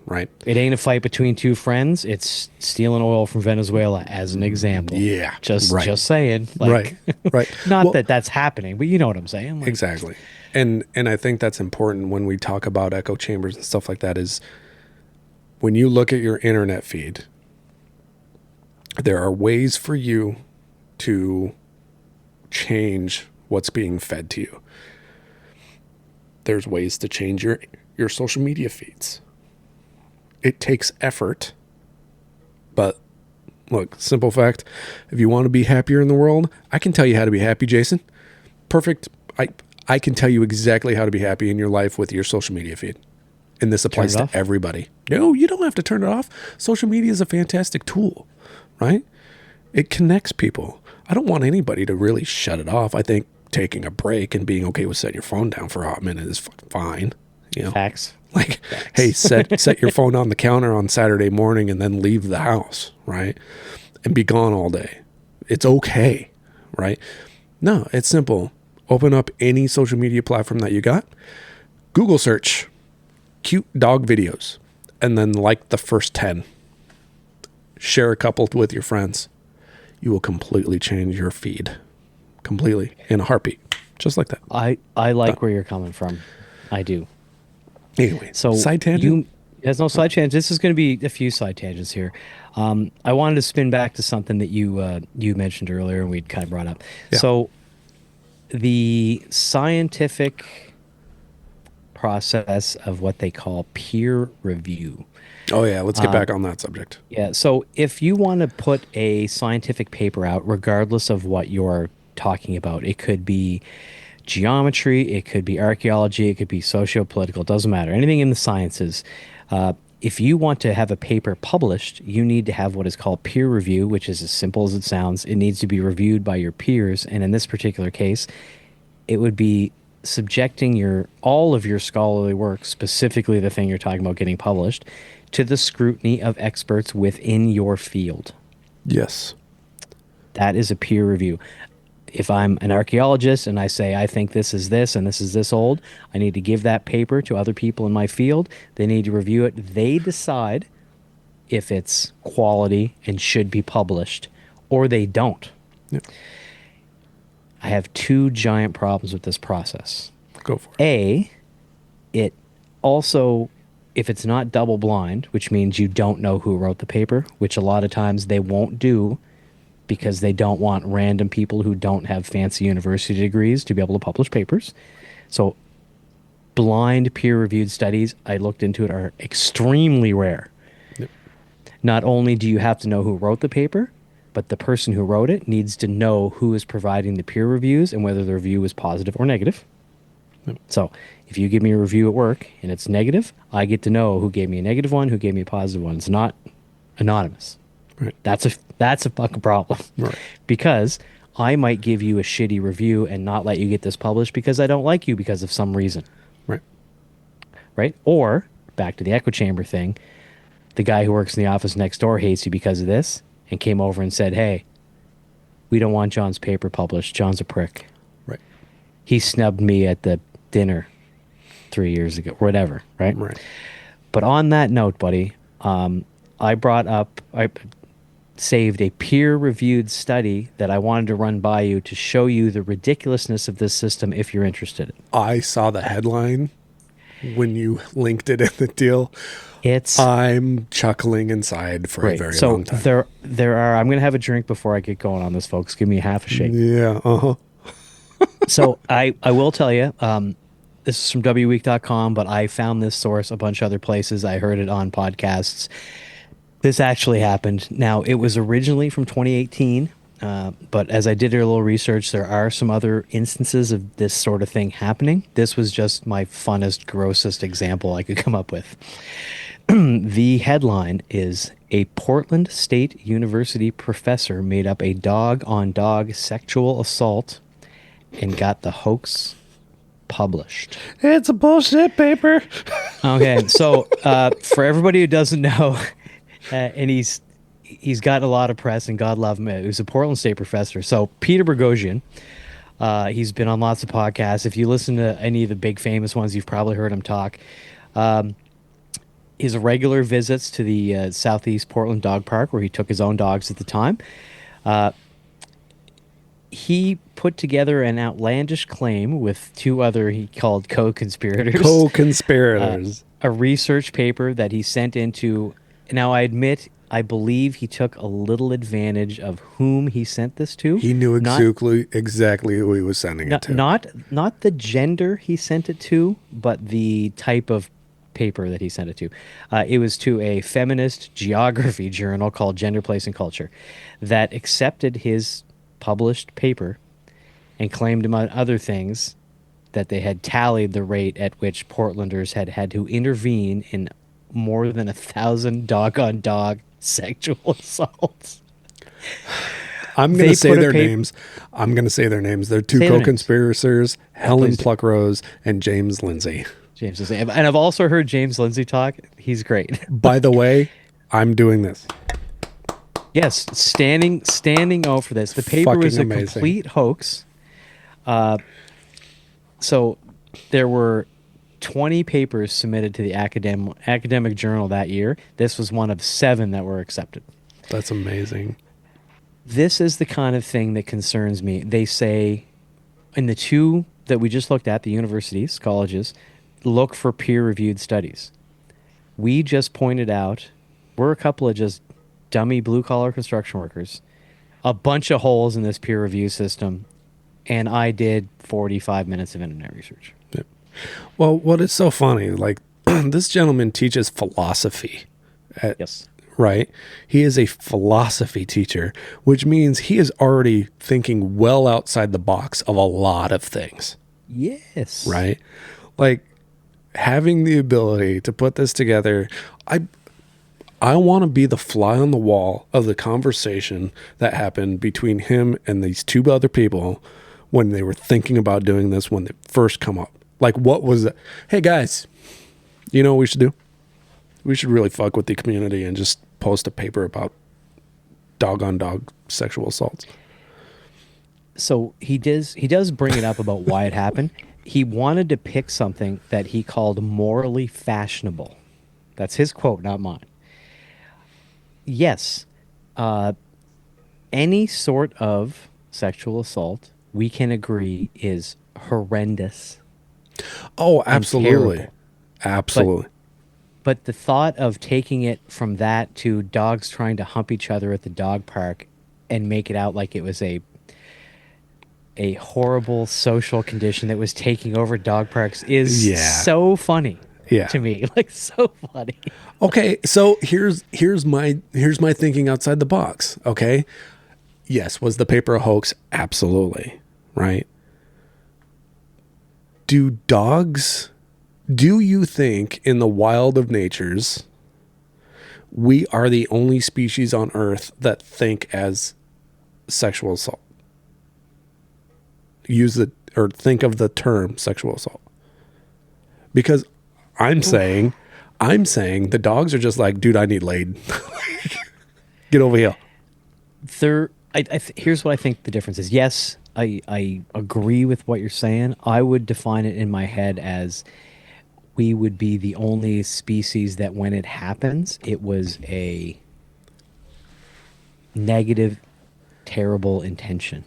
right? It ain't a fight between two friends. It's stealing oil from Venezuela, as an example. Yeah. Just saying. Right. Not that that's happening, but you know what I'm saying. Exactly. And I think that's important when we talk about echo chambers and stuff like that, is when you look at your internet feed, there are ways for you to change what's being fed to you. There's ways to change your social media feeds. It takes effort, but look, simple fact, if you want to be happier in the world, I can tell you how to be happy, Jason. Perfect. I can tell you exactly how to be happy in your life with your social media feed. And this applies to everybody. No, you don't have to turn it off. Social media is a fantastic tool, right? It connects people. I don't want anybody to really shut it off. I think taking a break and being okay with setting your phone down for a minute is fine. You know? Facts. Hey, set your phone on the counter on Saturday morning and then leave the house, right? And be gone all day. It's okay, right? No, it's simple. Open up any social media platform that you got. Google search cute dog videos, and then like the first 10. Share a couple with your friends. You will completely change your feed. Completely. In a heartbeat. Just like that. I like where you're coming from. I do. Anyway, so side tangent? There's no side tangent. This is going to be a few side tangents here. I wanted to spin back to something that you mentioned earlier and we'd kind of brought up. Yeah. So the scientific process of what they call peer review. Oh, yeah. Let's get back on that subject. Yeah. So if you want to put a scientific paper out, regardless of what you're talking about, it could be geometry, it could be archaeology, it could be socio-political, it doesn't matter. Anything in the sciences. If you want to have a paper published, you need to have what is called peer review, which is as simple as it sounds. It needs to be reviewed by your peers. And in this particular case, it would be subjecting all of your scholarly work, specifically the thing you're talking about getting published, to the scrutiny of experts within your field. Yes. That is a peer review. If I'm an archaeologist and I say, I think this is this and this is this old, I need to give that paper to other people in my field. They need to review it. They decide if it's quality and should be published, or they don't. Yep. I have two giant problems with this process. Go for it. It also, if it's not double blind, which means you don't know who wrote the paper, which a lot of times they won't do because they don't want random people who don't have fancy university degrees to be able to publish papers. So blind peer-reviewed studies, I looked into it, are extremely rare. Yep. Not only do you have to know who wrote the paper, but the person who wrote it needs to know who is providing the peer reviews and whether the review is positive or negative. Yep. So if you give me a review at work and it's negative, I get to know who gave me a negative one, who gave me a positive one. It's not anonymous. Right. That's a fucking problem. Right. Because I might give you a shitty review and not let you get this published because I don't like you because of some reason. Right. Right? Or, back to the echo chamber thing, the guy who works in the office next door hates you because of this and came over and said, hey, we don't want John's paper published. John's a prick. Right. He snubbed me at the dinner 3 years ago, whatever, right? Right. But on that note, buddy, I saved a peer-reviewed study that I wanted to run by you to show you the ridiculousness of this system if you're interested. I saw the headline when you linked it in the deal. I'm chuckling inside for a very long time. So there are, I'm going to have a drink before I get going on this, folks. Give me half a shake. Yeah, uh-huh. So I will tell you, this is from wweek.com, but I found this source a bunch of other places. I heard it on podcasts. This actually happened. Now, it was originally from 2018, but as I did a little research, there are some other instances of this sort of thing happening. This was just my funnest, grossest example I could come up with. The headline is, a Portland State University professor made up a dog-on-dog sexual assault and got the hoax published. It's a bullshit paper. Okay, so for everybody who doesn't know, and he's gotten a lot of press, and God love him. He was a Portland State professor. So Peter Boghossian, he's been on lots of podcasts. If you listen to any of the big famous ones, you've probably heard him talk. His regular visits to the Southeast Portland Dog Park, where he took his own dogs at the time, he put together an outlandish claim with two other, he called co-conspirators. Co-conspirators. A research paper that he sent into. Now, I admit, I believe he took a little advantage of whom he sent this to. He knew exactly who he was sending it to. Not the gender he sent it to, but the type of paper that he sent it to. It was to a feminist geography journal called Gender, Place, and Culture that accepted his published paper and claimed, among other things, that they had tallied the rate at which Portlanders had to intervene in more than 1,000 dog-on-dog sexual assaults. I'm going to say their names. They're two co-conspirators, Helen Pluckrose and James Lindsay. And I've also heard James Lindsay talk. He's great. By the way, I'm doing this. Yes, standing O for this. The paper was a complete hoax. So there were 20 papers submitted to the academic journal that year. This was one of 7 that were accepted. That's amazing. This is the kind of thing that concerns me. They say, in the 2 that we just looked at, the universities, colleges, look for peer-reviewed studies. We just pointed out, we're a couple of just dummy blue-collar construction workers, a bunch of holes in this peer review system, and I did 45 minutes of internet research. Yep. Well, what is so funny, like, this gentleman teaches philosophy. Yes. Right? He is a philosophy teacher, which means he is already thinking well outside the box of a lot of things. Yes. Right? Like, having the ability to put this together, I want to be the fly on the wall of the conversation that happened between him and these 2 other people when they were thinking about doing this, when they first come up? Like, what was it? Hey, guys, you know what we should do? We should really fuck with the community and just post a paper about dog-on-dog sexual assaults. So he does bring it up about why it happened. He wanted to pick something that he called morally fashionable. That's his quote, not mine. Yes, any sort of sexual assault, we can agree, is horrendous. Oh, absolutely. Terrible. Absolutely. But the thought of taking it from that to dogs trying to hump each other at the dog park and make it out like it was a horrible social condition that was taking over dog parks is so funny to me. Like, so funny. Okay, so here's my thinking outside the box. Okay, yes, was the paper a hoax? Absolutely, right? Do you think in the wild of natures we are the only species on Earth that think as sexual assault? Think of the term sexual assault. Because I'm saying the dogs are just like, dude, I need laid. Get over here. Here's what I think the difference is. Yes, I agree with what you're saying. I would define it in my head as we would be the only species that when it happens, it was a negative, terrible intention.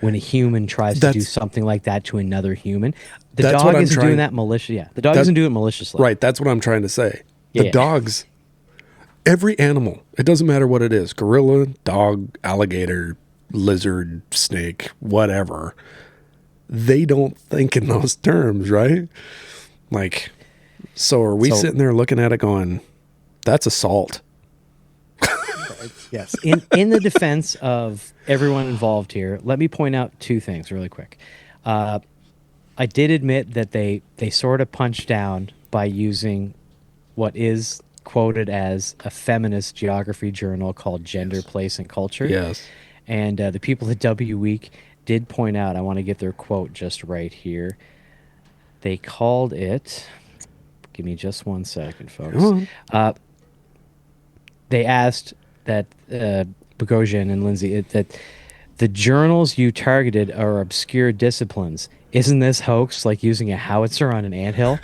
When a human tries to do something like that to another human, the dog isn't doing that maliciously. Yeah, the dog isn't doing it maliciously. Right, that's what I'm trying to say. The dogs, every animal, it doesn't matter what it is, gorilla, dog, alligator, lizard, snake, whatever, they don't think in those terms, right? Like, so are we sitting there looking at it going, that's assault? Yes. In the defense of everyone involved here, let me point out two things really quick. I did admit that they sort of punched down by using what is quoted as a feminist geography journal called Gender, Place, and Culture. Yes. And the people at W Week did point out, I want to get their quote just right here. They called it, give me just 1 second, folks. They asked that Bogosian and Lindsay that the journals you targeted are obscure disciplines. Isn't this hoax like using a howitzer on an anthill?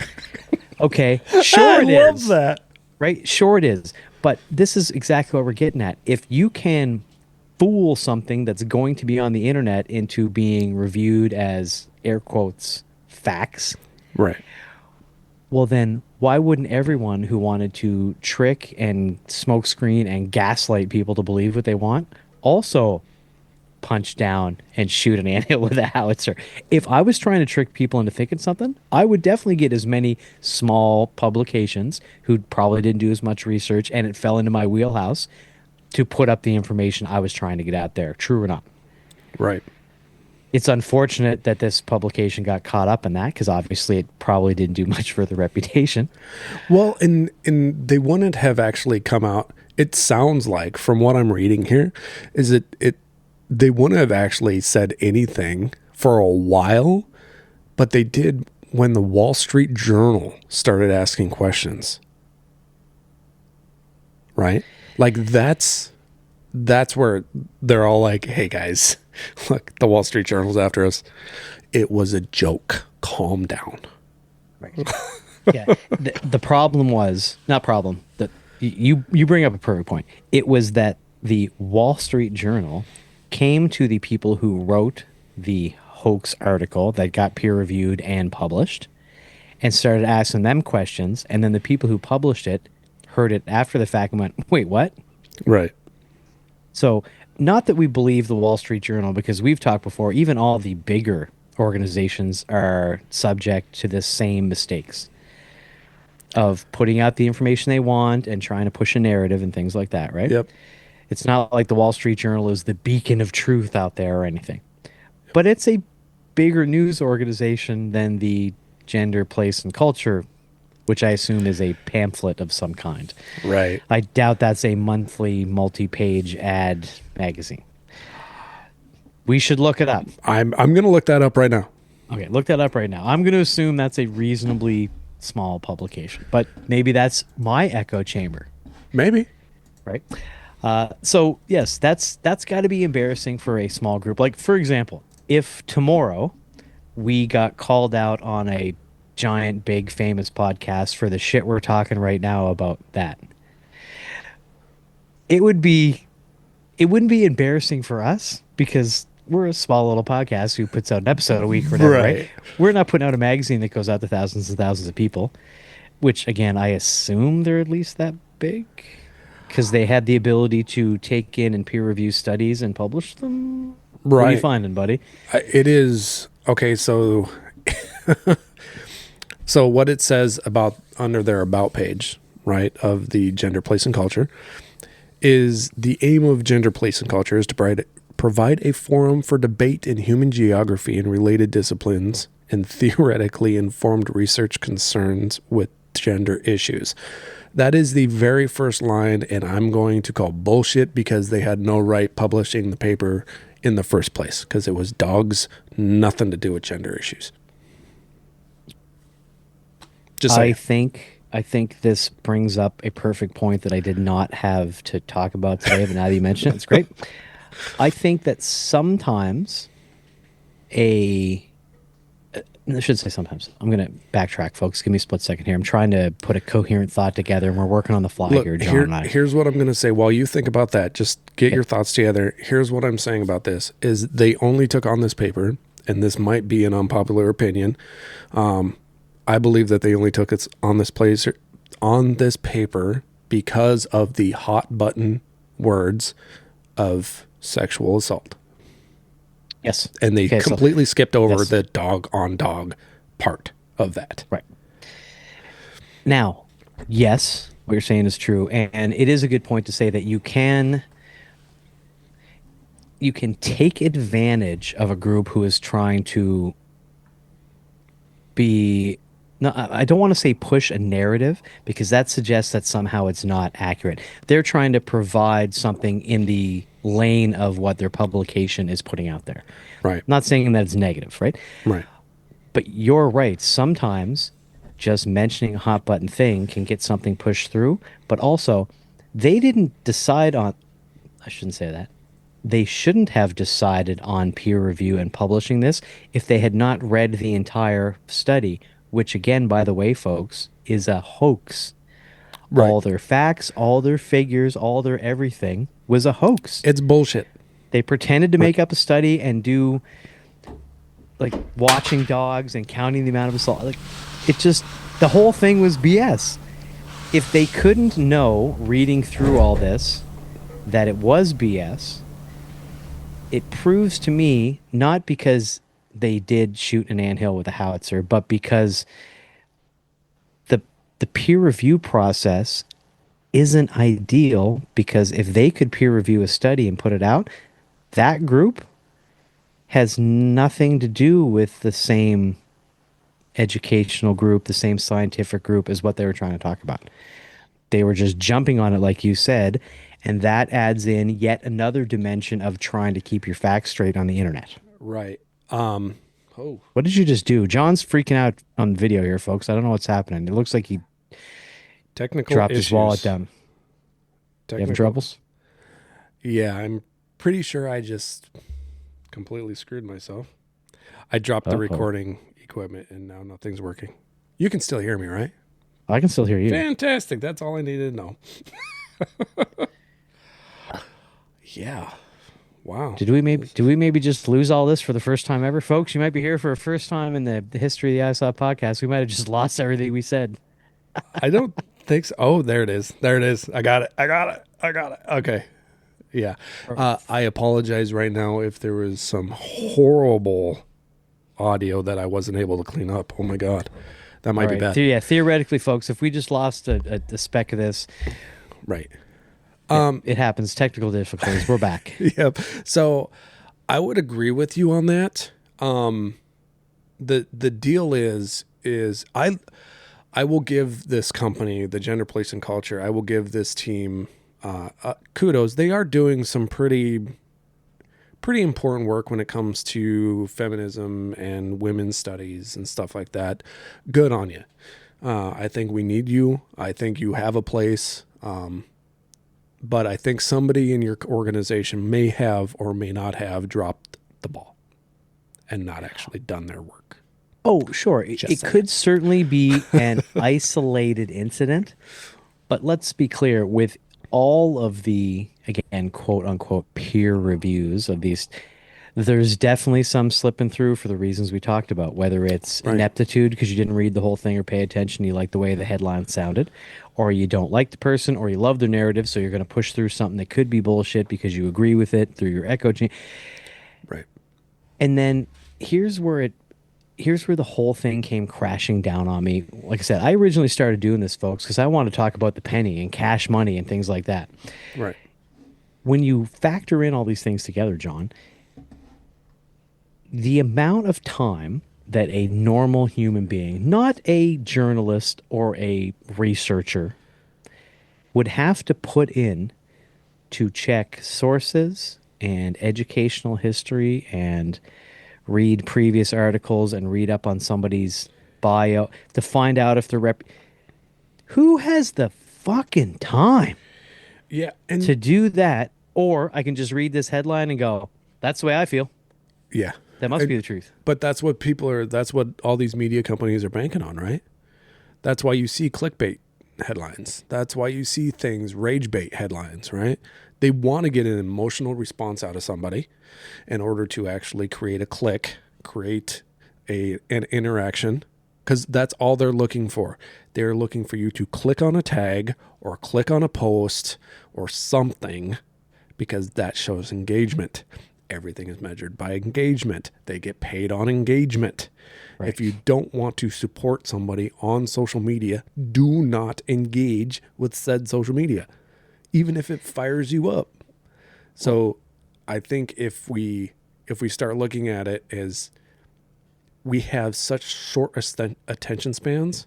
Okay, sure it is. I love that. Right? Sure it is. But this is exactly what we're getting at. If you can fool something that's going to be on the internet into being reviewed as, air quotes, facts. Right. Well, then why wouldn't everyone who wanted to trick and smokescreen and gaslight people to believe what they want also punch down and shoot an anthill with a howitzer? If I was trying to trick people into thinking something, I would definitely get as many small publications who probably didn't do as much research and it fell into my wheelhouse to put up the information I was trying to get out there. True or not? Right. It's unfortunate that this publication got caught up in that because obviously it probably didn't do much for the reputation. Well, and they wouldn't have actually come out. It sounds like, from what I'm reading here, is they wouldn't have actually said anything for a while, but they did when the Wall Street Journal started asking questions. Right? Like that's where they're all like, hey guys, look, the Wall Street Journal's after us. It was a joke. Calm down. Right. Yeah. The problem was, not problem, that you bring up a perfect point. It was that the Wall Street Journal came to the people who wrote the hoax article that got peer reviewed and published and started asking them questions. And then the people who published it heard it after the fact and went, wait, what? Right. So not that we believe the Wall Street Journal, because we've talked before, even all the bigger organizations are subject to the same mistakes of putting out the information they want and trying to push a narrative and things like that, right? Yep. It's not like the Wall Street Journal is the beacon of truth out there or anything. But it's a bigger news organization than the Gender, Place, and Culture, which I assume is a pamphlet of some kind. Right. I doubt that's a monthly multi-page ad magazine. We should look it up. I'm going to look that up right now. Okay, look that up right now. I'm going to assume that's a reasonably small publication, but maybe that's my echo chamber, Maybe. right? So yes, that's got to be embarrassing for a small group. Like for example, if tomorrow we got called out on a giant, big, famous podcast for the shit we're talking right now about that, it would be it wouldn't be embarrassing for us because we're a small little podcast who puts out an episode a week or whatever, right? Right. We're not putting out a magazine that goes out to thousands and thousands of people, which again, I assume they're at least that big because they had the ability to take in and peer review studies and publish them. What are you Right. finding, buddy? It is okay. So, so what it says about under their about page, right, of the gender, place, and culture, is the aim of gender, place, and culture is to provide a forum for debate in human geography and related disciplines and theoretically informed research concerns with gender issues. That is the very first line, and I'm going to call bullshit because they had no right publishing the paper in the first place because it was dogs, nothing to do with gender issues. Just I saying. think this brings up a perfect point that I did not have to talk about today, but now that you mention it, it's great. I think that sometimes I should say sometimes. I'm going to backtrack, folks. Give me a split second here. I'm trying to put a coherent thought together, and we're working on the fly Look, here, John and I. here's what I'm going to say. While you think about that, just get your thoughts together. Here's what I'm saying about this: is they only took on this paper, and this might be an unpopular opinion. I believe that they only took it on this paper because of the hot button words of sexual assault, Yes. and they Okay, so completely skipped over yes. the dog on dog part of that. Right. Now, yes, what you're saying is true, and it is a good point to say that you can take advantage of a group who is trying to be no, I don't want to say push a narrative because that suggests that somehow it's not accurate. They're trying to provide something in the lane of what their publication is putting out there. Right. Not saying that it's negative, right? Right. But you're right. Sometimes just mentioning a hot button thing can get something pushed through, but also they didn't decide on, I shouldn't say that. They shouldn't have decided on peer review and publishing this if they had not read the entire study, which again, by the way, folks, is a hoax. Right. All their facts, all their figures, all their everything was a hoax. It's bullshit. They pretended to make up a study and do like watching dogs and counting the amount of assault. Like it just the whole thing was BS. If they couldn't know reading through all this that it was BS, it proves to me not because they did shoot an anthill with a howitzer, but because the peer review process isn't ideal because if they could peer review a study and put it out, that group has nothing to do with the same educational group, the same scientific group as what they were trying to talk about. They were just jumping on it, like you said, and that adds in yet another dimension of trying to keep your facts straight on the internet. Right. What did you just do? John's freaking out on video here, folks. I don't know what's happening. It looks like he Technical dropped issues. his wallet down. You having Technical. troubles? Yeah, I'm pretty sure I just completely screwed myself. I dropped the Uh-oh. recording equipment and now nothing's working. You can still hear me, right? I can still hear you. Fantastic. That's all I needed to know. Yeah. Wow. Did we maybe just lose all this for the first time ever, folks? You might be here for a first time in the history of the ISOP podcast. We might have just lost everything we said. I don't think so. Oh, there it is. There it is. I got it. Okay. Yeah. I apologize right now if there was some horrible audio that I wasn't able to clean up. Oh my God. That might All be right. bad. Yeah, theoretically, folks, if we just lost a speck of this, Right. it happens. Technical difficulties. We're back. Yep. So I would agree with you on that. The deal is I will give this company, the Gender, Place, and Culture, I will give this team kudos. They are doing some pretty pretty important work when it comes to feminism and women's studies and stuff like that. Good on you. I think we need you. I think you have a place. But I think somebody in your organization may have or may not have dropped the ball and not actually done their work. Oh, sure. It could certainly be an isolated incident, but let's be clear, with all of the, again, quote unquote, peer reviews of these, there's definitely some slipping through for the reasons we talked about, whether it's Right. ineptitude because you didn't read the whole thing or pay attention, you like the way the headline sounded, or you don't like the person, or you love their narrative, so you're going to push through something that could be bullshit because you agree with it through your echo chamber. Right. And then here's where it here's where the whole thing came crashing down on me. Like I said, I originally started doing this, folks, because I want to talk about the penny and cash money and things like that. Right. When you factor in all these things together, John, the amount of time that a normal human being, not a journalist or a researcher, would have to put in to check sources and educational history and read previous articles and read up on somebody's bio to find out if they're who has the fucking time Yeah. And to do that? Or I can just read this headline and go, that's the way I feel. yeah. That must be the truth. But that's what that's what all these media companies are banking on, right? That's why you see clickbait headlines. That's why you see things, rage bait headlines, right? They want to get an emotional response out of somebody in order to actually create a click, create an interaction, because that's all they're looking for. They're looking for you to click on a tag or click on a post or something because that shows engagement. Everything is measured by engagement. They get paid on engagement. Right. If you don't want to support somebody on social media, do not engage with said social media, even if it fires you up. So I think if we start looking at it as we have such short attention spans,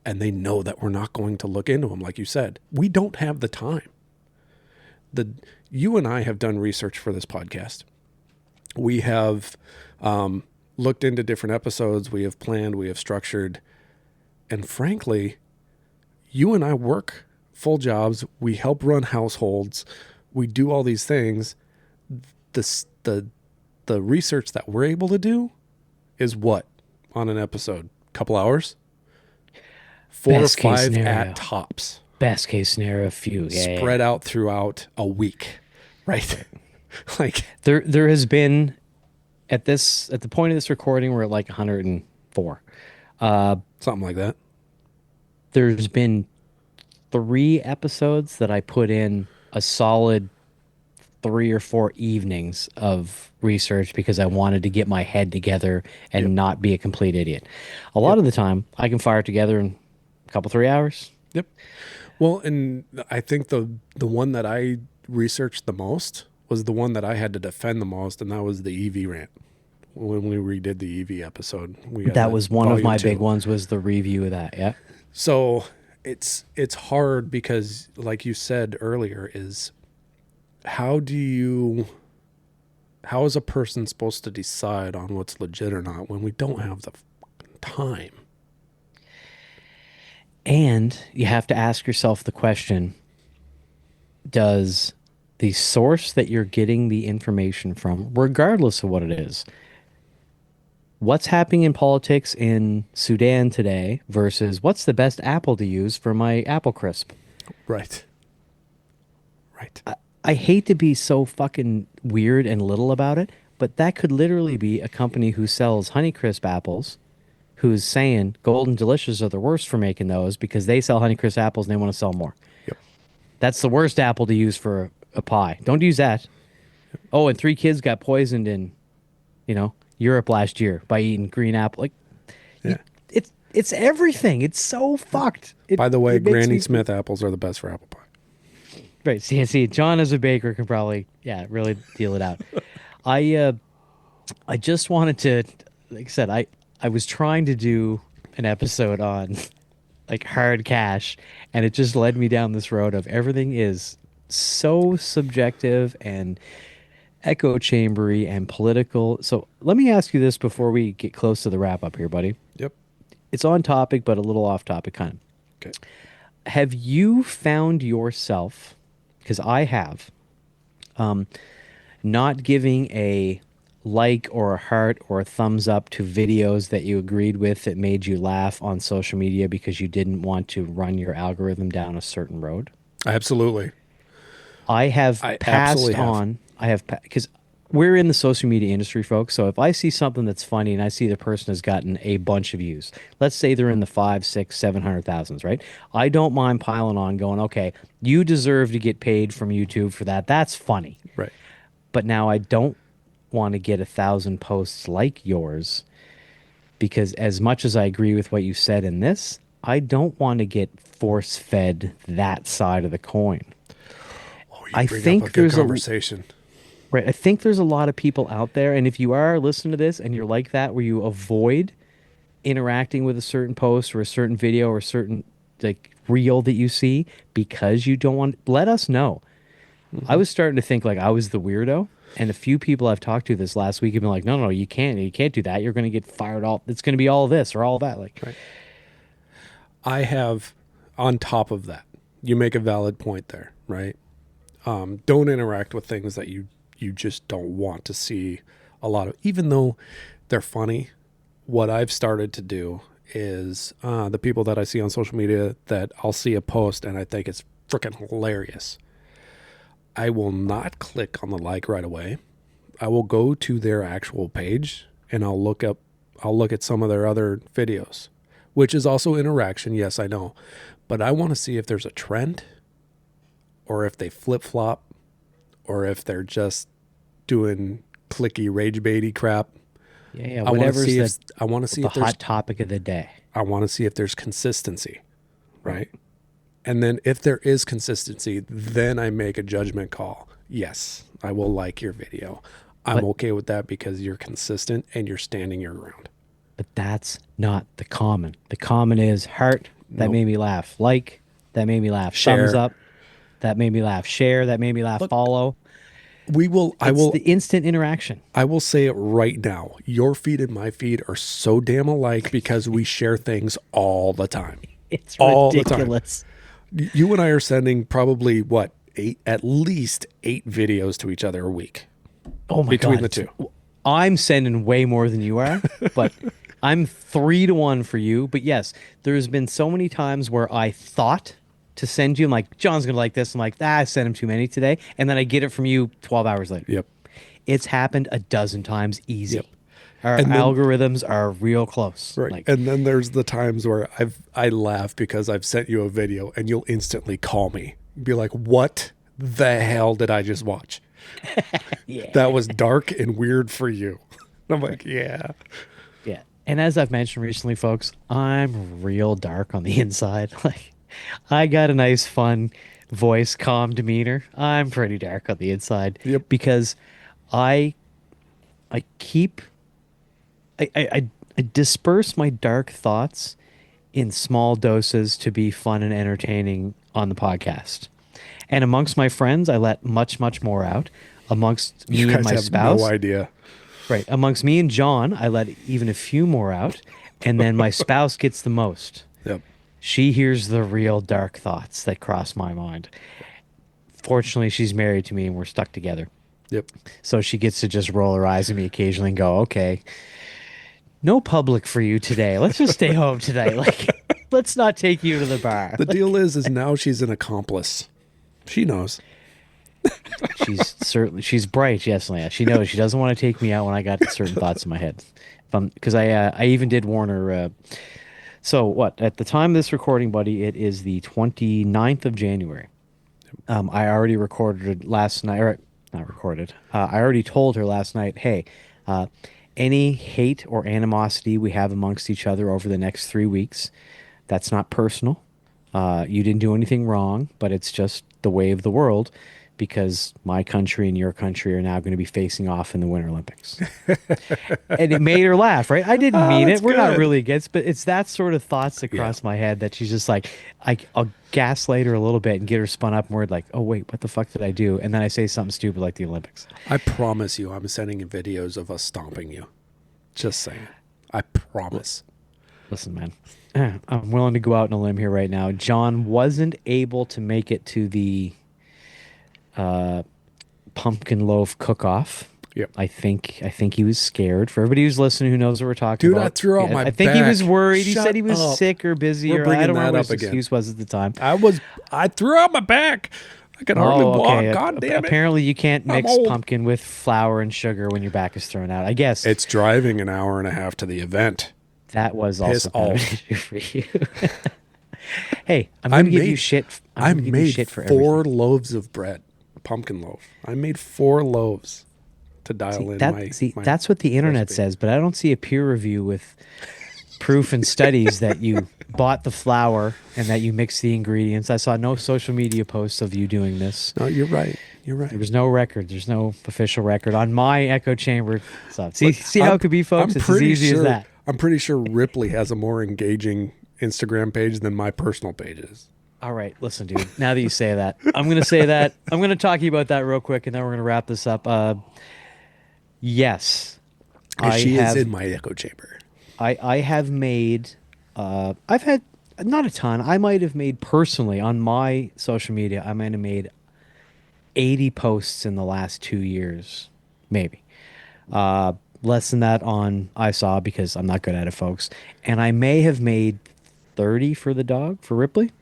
and they know that we're not going to look into them, like you said, we don't have the time. You and I have done research for this podcast. We have looked into different episodes. We have planned. We have structured. And frankly, you and I work full jobs. We help run households. We do all these things. The research that we're able to do is what on an episode? Couple hours? 4 Best or case 5 scenario. at tops. Best case scenario, a few. Spread out throughout a week, right? Like There has been at the point of this recording, we're at like 104. something like that. There's been 3 episodes that I put in a solid 3 or 4 evenings of research because I wanted to get my head together and not be a complete idiot. A lot of the time, I can fire it together in a couple 3 hours. Yep. Well, and I think the one that I researched the most was the one that I had to defend the most, and that was the EV rant. When we redid the EV episode, That was one of my volume 2. big ones, was the review of that. Yeah. So it's hard because, like you said earlier, is how is a person supposed to decide on what's legit or not when we don't have the time? And you have to ask yourself the question, does the source that you're getting the information from, regardless of what it is, what's happening in politics in Sudan today versus what's the best apple to use for my apple crisp? Right. Right. I hate to be so fucking weird and little about it, but that could literally be a company who sells Honeycrisp apples who's saying Golden Delicious are the worst for making those because they sell Honeycrisp apples and they want to sell more. Yep. That's the worst apple to use for a pie. Don't use that. Yep. Oh, and 3 kids got poisoned in, Europe last year by eating green apple. Like, Yeah. it's everything. It's so fucked. By the way, Granny Smith apples are the best for apple pie. Right. See, John as a baker can probably, really deal it out. I just wanted to, like I said, I was trying to do an episode on like hard cash, and it just led me down this road of everything is so subjective, and echo chambery and political. So let me ask you this before we get close to the wrap up here, buddy. Yep. It's on topic, but a little off topic, kind of. Okay. Have you found yourself, because I have, not giving a like or a heart or a thumbs up to videos that you agreed with that made you laugh on social media because you didn't want to run your algorithm down a certain road? Absolutely. I have I passed absolutely have. on. I have because we're in the social media industry, folks. So if I see something that's funny and I see the person has gotten a bunch of views, let's say they're in the five, six, 700,000s, right? I don't mind piling on, going, okay, you deserve to get paid from YouTube for that. That's funny. Right. But now I don't want to get 1,000 posts like yours because as much as I agree with what you said in this, I don't want to get force fed that side of the coin. Oh, you I bring up think a good there's a conversation. Right. I think there's a lot of people out there, and if you are listening to this and you're like that, where you avoid interacting with a certain post or a certain video or a certain like reel that you see because you don't want, let us know. I was starting to think like I was the weirdo, and a few people I've talked to this last week have been like, no, no, you can't do that. You're going to get fired. All it's going to be all this or all that. Like, Right. I have, on top of that, you make a valid point there, right? Don't interact with things that you just don't want to see a lot of, even though they're funny. What I've started to do is the people that I see on social media that I'll see a post and I think it's freaking hilarious. I will not click on the like right away. I will go to their actual page and I'll look at some of their other videos, which is also interaction. Yes, I know, but I want to see if there's a trend or if they flip flop or if they're just doing clicky rage baity crap. yeah, I want to whatever's see the, I want to see the if there's hot topic of the day. I want to see if there's consistency, right? And then if there is consistency, then I make a judgment call. Yes, I will like your video. I'm But okay with that because you're consistent and you're standing your ground. but that's not the common. The common is heart, that Nope. made me laugh. Like, that made me laugh. Thumbs Share. up, that made me laugh. Share, that made me laugh. Look, Follow. I It's will the instant interaction. I will say it right now. Your feed and my feed are so damn alike because we share things all the time. It's All the time. ridiculous. You and I are sending probably what, at least 8 videos to each other a week. Oh my Between God. the two. I'm sending way more than you are, but I'm 3-1 for you. But yes, there's been so many times where I thought to send you, I'm like, John's going to like this. I'm like, I sent him too many today. And then I get it from you 12 hours later. Yep. It's happened a dozen times easy. Yep. Our And then- algorithms are real close. Right. Like, And then there's the times where I laugh because I've sent you a video and you'll instantly call me. Be like, what the hell did I just watch? yeah. That was dark and weird for you. I'm like, yeah. Yeah. And as I've mentioned recently, folks, I'm real dark on the inside. Like, I got a nice, fun voice, calm demeanor. I'm pretty dark on the inside. Yep. Because I keep I disperse my dark thoughts in small doses to be fun and entertaining on the podcast. And amongst my friends, I let much, much more out. Amongst me You and guys my have spouse, no idea. right? Amongst me and John, I let even a few more out, and then my spouse gets the most. Yep. She hears the real dark thoughts that cross my mind. Fortunately, she's married to me, and we're stuck together. Yep. So she gets to just roll her eyes at me occasionally and go, okay, no public for you today. Let's just stay home today. Like, let's not take you to the bar. The deal is now she's an accomplice. She knows. She's bright. Yes, Leah. She knows she doesn't want to take me out when I got certain thoughts in my head. Because I even did warn her. So what? At the time of this recording, buddy, it is the 29th of January. I already recorded it last night. Or not recorded. I already told her last night, hey, any hate or animosity we have amongst each other over the next 3 weeks, that's not personal. You didn't do anything wrong, but it's just the way of the world because my country and your country are now going to be facing off in the Winter Olympics. And it made her laugh, right? I didn't mean it. That's We're not good. really against, but it's that sort of thoughts that Yeah. cross my head that she's just like, I'll gaslight her a little bit and get her spun up more like, oh, wait, what the fuck did I do? And then I say something stupid like the Olympics. I promise you, I'm sending you videos of us stomping you. Just saying. I promise. Listen, man, I'm willing to go out on a limb here right now. John wasn't able to make it to the pumpkin loaf cook-off. Yep. I think he was scared. For everybody who's listening who knows what we're talking Dude, about. I threw out my I think he was back. worried. He Shut said he was up. sick or busy We're or bringing I don't that remember what up his again. excuse was at the time. I threw out my back. I can hardly walk. God damn it. Apparently you can't I'm mix old. pumpkin with flour and sugar when your back is thrown out. I guess It's driving an hour and a half to the event. that was Piss also kind of an off. issue for you. Hey, I'm going to give you shit. I I'm gonna give you made shit for 4 everything. loaves of bread, pumpkin loaf. I made 4 loaves to dial in my That's what the internet recipe. says, but I don't see a peer review with proof and studies that you bought the flour and that you mixed the ingredients. I saw no social media posts of you doing this. No, you're right. You're right. There was no record. There's no official record on my echo chamber stuff. See how it could be, folks? It's as easy as that. I'm pretty sure Ripley has a more engaging Instagram page than my personal pages. All right, listen, dude. Now that you say that, I'm going to say that. I'm going to talk to you about that real quick, and then we're going to wrap this up. Yes, And she is in my echo chamber. I have made. I've had not a ton. I might have made personally on my social media. I might have made 80 posts in the last 2 years, maybe. Less than that on I saw because I'm not good at it, folks. And I may have made 30 for the dog for Ripley.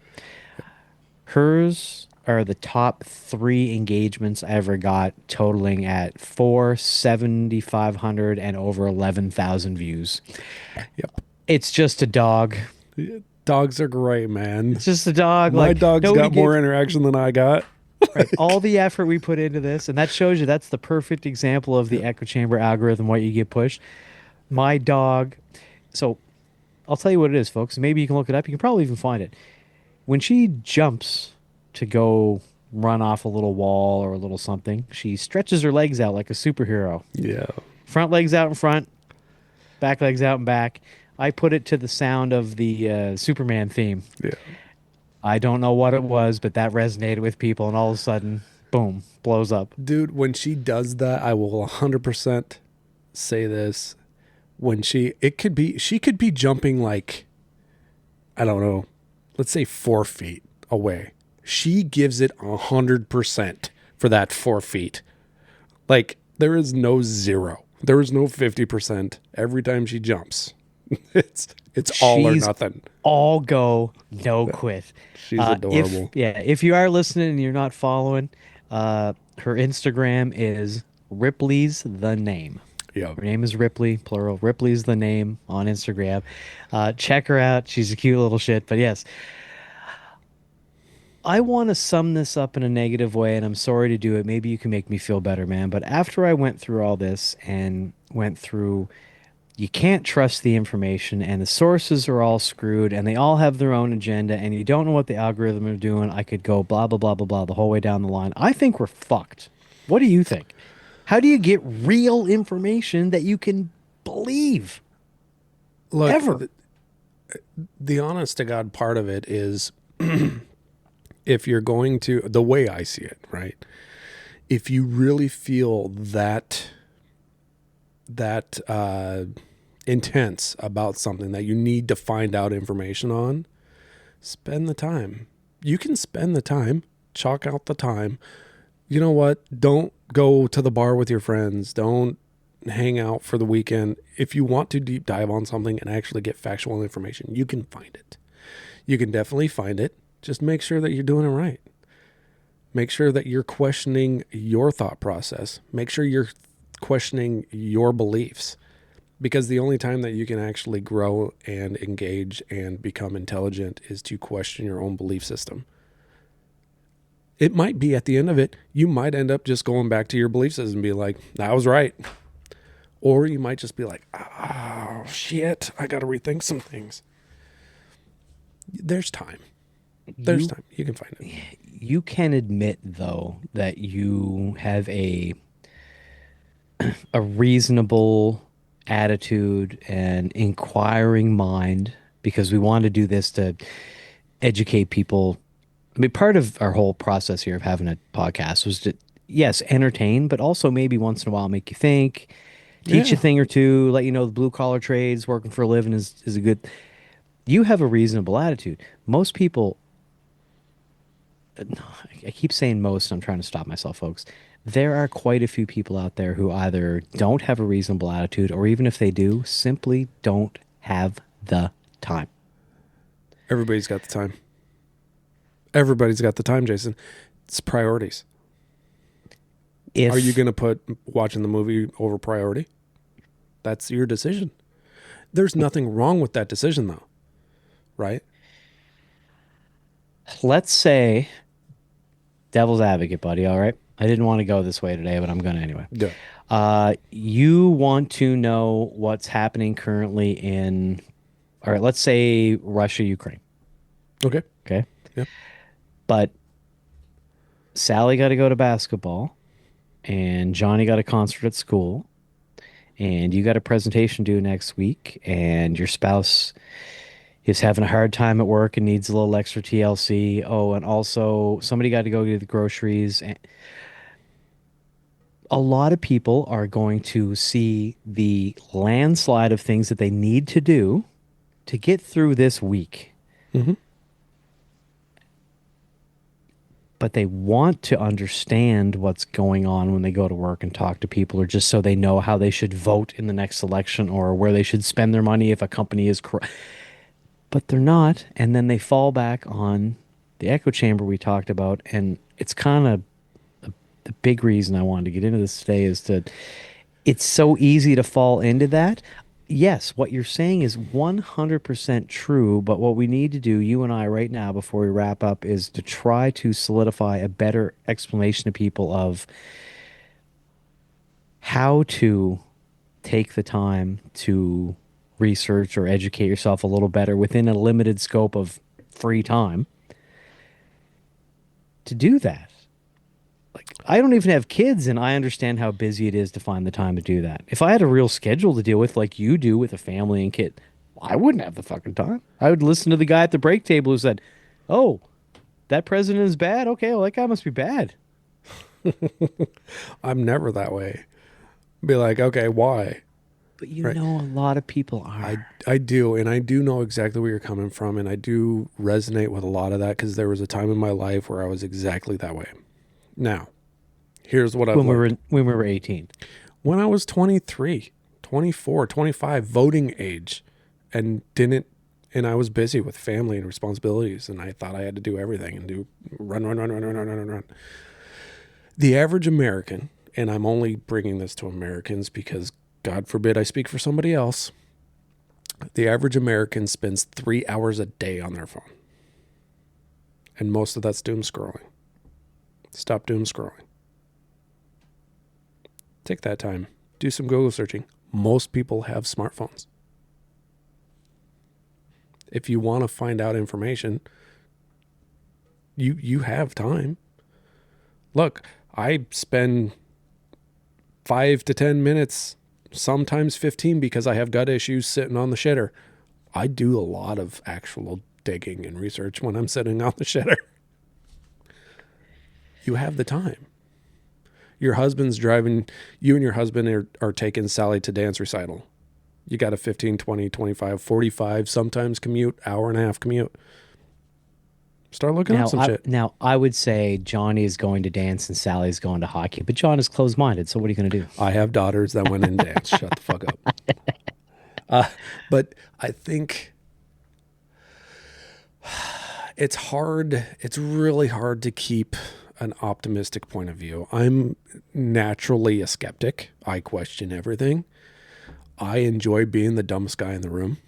Hers are the top 3 engagements I ever got, totaling at 7,500 and over 11,000 views. Yep. It's just a dog. Dogs are great, man. It's just a dog. My like dog's nobody got more interaction than I got. right, all the effort we put into this, and that shows you that's the perfect example of the echo chamber algorithm, what you get pushed. My dog. So I'll tell you what it is, folks. Maybe you can look it up. You can probably even find it. When she jumps to go run off a little wall or a little something, she stretches her legs out like a superhero. Yeah. Front legs out in front, back legs out in back. I put it to the sound of the Superman theme. Yeah. I don't know what it was, but that resonated with people, and all of a sudden, boom, blows up. Dude, when she does that, I will 100% say this. When she could be jumping like, I don't know, let's say 4 feet away. She gives it 100% for that 4 feet. Like, there is no 0. There is no 50% every time she jumps. It's all or She's nothing. All go, no quit. She's adorable. If you are listening and you're not following, her Instagram is Ripley's the name. Yeah. Her name is Ripley, plural. Ripley's the name on Instagram. Check her out. She's a cute little shit. But yes, I want to sum this up in a negative way, and I'm sorry to do it. Maybe you can make me feel better, man. But after I went through all this and went through, you can't trust the information, and the sources are all screwed, and they all have their own agenda, and you don't know what the algorithm are doing. I could go blah, blah, blah, blah, blah the whole way down the line. I think we're fucked. What do you think? How do you get real information that you can believe? Look, Ever. the honest to God part of it is if you're going to, the way I see it, right? If you really feel that intense about something that you need to find out information on, spend the time. You can spend the time, chalk out the time. You know what? Don't go to the bar with your friends. Don't hang out for the weekend. If you want to deep dive on something and actually get factual information, you can find it. You can definitely find it. Just make sure that you're doing it right. Make sure that you're questioning your thought process. Make sure you're questioning your beliefs, because the only time that you can actually grow and engage and become intelligent is to question your own belief system. It might be at the end of it, you might end up just going back to your belief system and be like, I was right. Or you might just be like, oh, shit, I got to rethink some things. There's time. There's time. You can find it. you can admit though that you have a reasonable attitude and inquiring mind because we want to do this to educate people. I mean, part of our whole process here of having a podcast was to, yes, entertain, but also maybe once in a while make you think, teach you a Yeah. thing or two, let you know the blue collar trades, working for a living is a good. You have a reasonable attitude. Most people, I keep saying most, and I'm trying to stop myself, folks. There are quite a few people out there who either don't have a reasonable attitude, or even if they do, simply don't have the time. Everybody's got the time. Everybody's got the time, Jason. It's priorities. Are you If going to put watching the movie over priority? That's your decision. There's nothing wrong with that decision, though, right? Let's say, devil's advocate, buddy, all right? I didn't want to go this way today, but I'm going to anyway. Yeah. You want to know what's happening currently in, all right, let's say Russia, Ukraine. Okay. Okay. Yeah. But Sally got to go to basketball, and Johnny got a concert at school, and you got a presentation due next week, and your spouse is having a hard time at work and needs a little extra TLC. Oh, and also somebody got to go get the groceries. And a lot of people are going to see the landslide of things that they need to do to get through this week. Mm-hmm. But they want to understand what's going on when they go to work and talk to people, or just so they know how they should vote in the next election or where they should spend their money if a company is corrupt. But they're not. And then they fall back on the echo chamber we talked about. And it's kind of the big reason I wanted to get into this today is that it's so easy to fall into that. Yes, what you're saying is 100% true, but what we need to do, you and I, right now, before we wrap up, is to try to solidify a better explanation to people of how to take the time to research or educate yourself a little better within a limited scope of free time to do that. Like, I don't even have kids, and I understand how busy it is to find the time to do that. If I had a real schedule to deal with, like you do with a family and kid, I wouldn't have the fucking time. I would listen to the guy at the break table who said, "Oh, that president is bad. Okay, well, that guy must be bad." I'm never that way. Be like, okay, why? But you Right. know, a lot of people I are. I do, and I do know exactly where you're coming from, and I do resonate with a lot of that because there was a time in my life where I was exactly that way. Now, here's what I've When learned. we were 18. When I was 23, 24, 25, voting age, and didn't, and I was busy with family and responsibilities, and I thought I had to do everything and do run, run, run, run, run, run, run, run. The average American, and I'm only bringing this to Americans because God forbid I speak for somebody else. The average American spends 3 hours a day on their phone. And most of that's doom scrolling. Stop doom scrolling. Take that time. Do some Google searching. Most people have smartphones. If you want to find out information, you have time. Look, I spend 5 to 10 minutes, sometimes 15 because I have gut issues sitting on the shitter. I do a lot of actual digging and research when I'm sitting on the shitter. You have the time. Your husband's driving, you and your husband are taking Sally to dance recital. You got a 15, 20, 25, 45, sometimes commute, hour and a half commute. Start looking up some shit. Now, I would say Johnny is going to dance and Sally's going to hockey, but John is closed-minded. So what are you going to do? I have daughters that went and danced. Shut the fuck up. But I think it's hard. It's really hard to keep an optimistic point of view. I'm naturally a skeptic. I question everything. I enjoy being the dumbest guy in the room.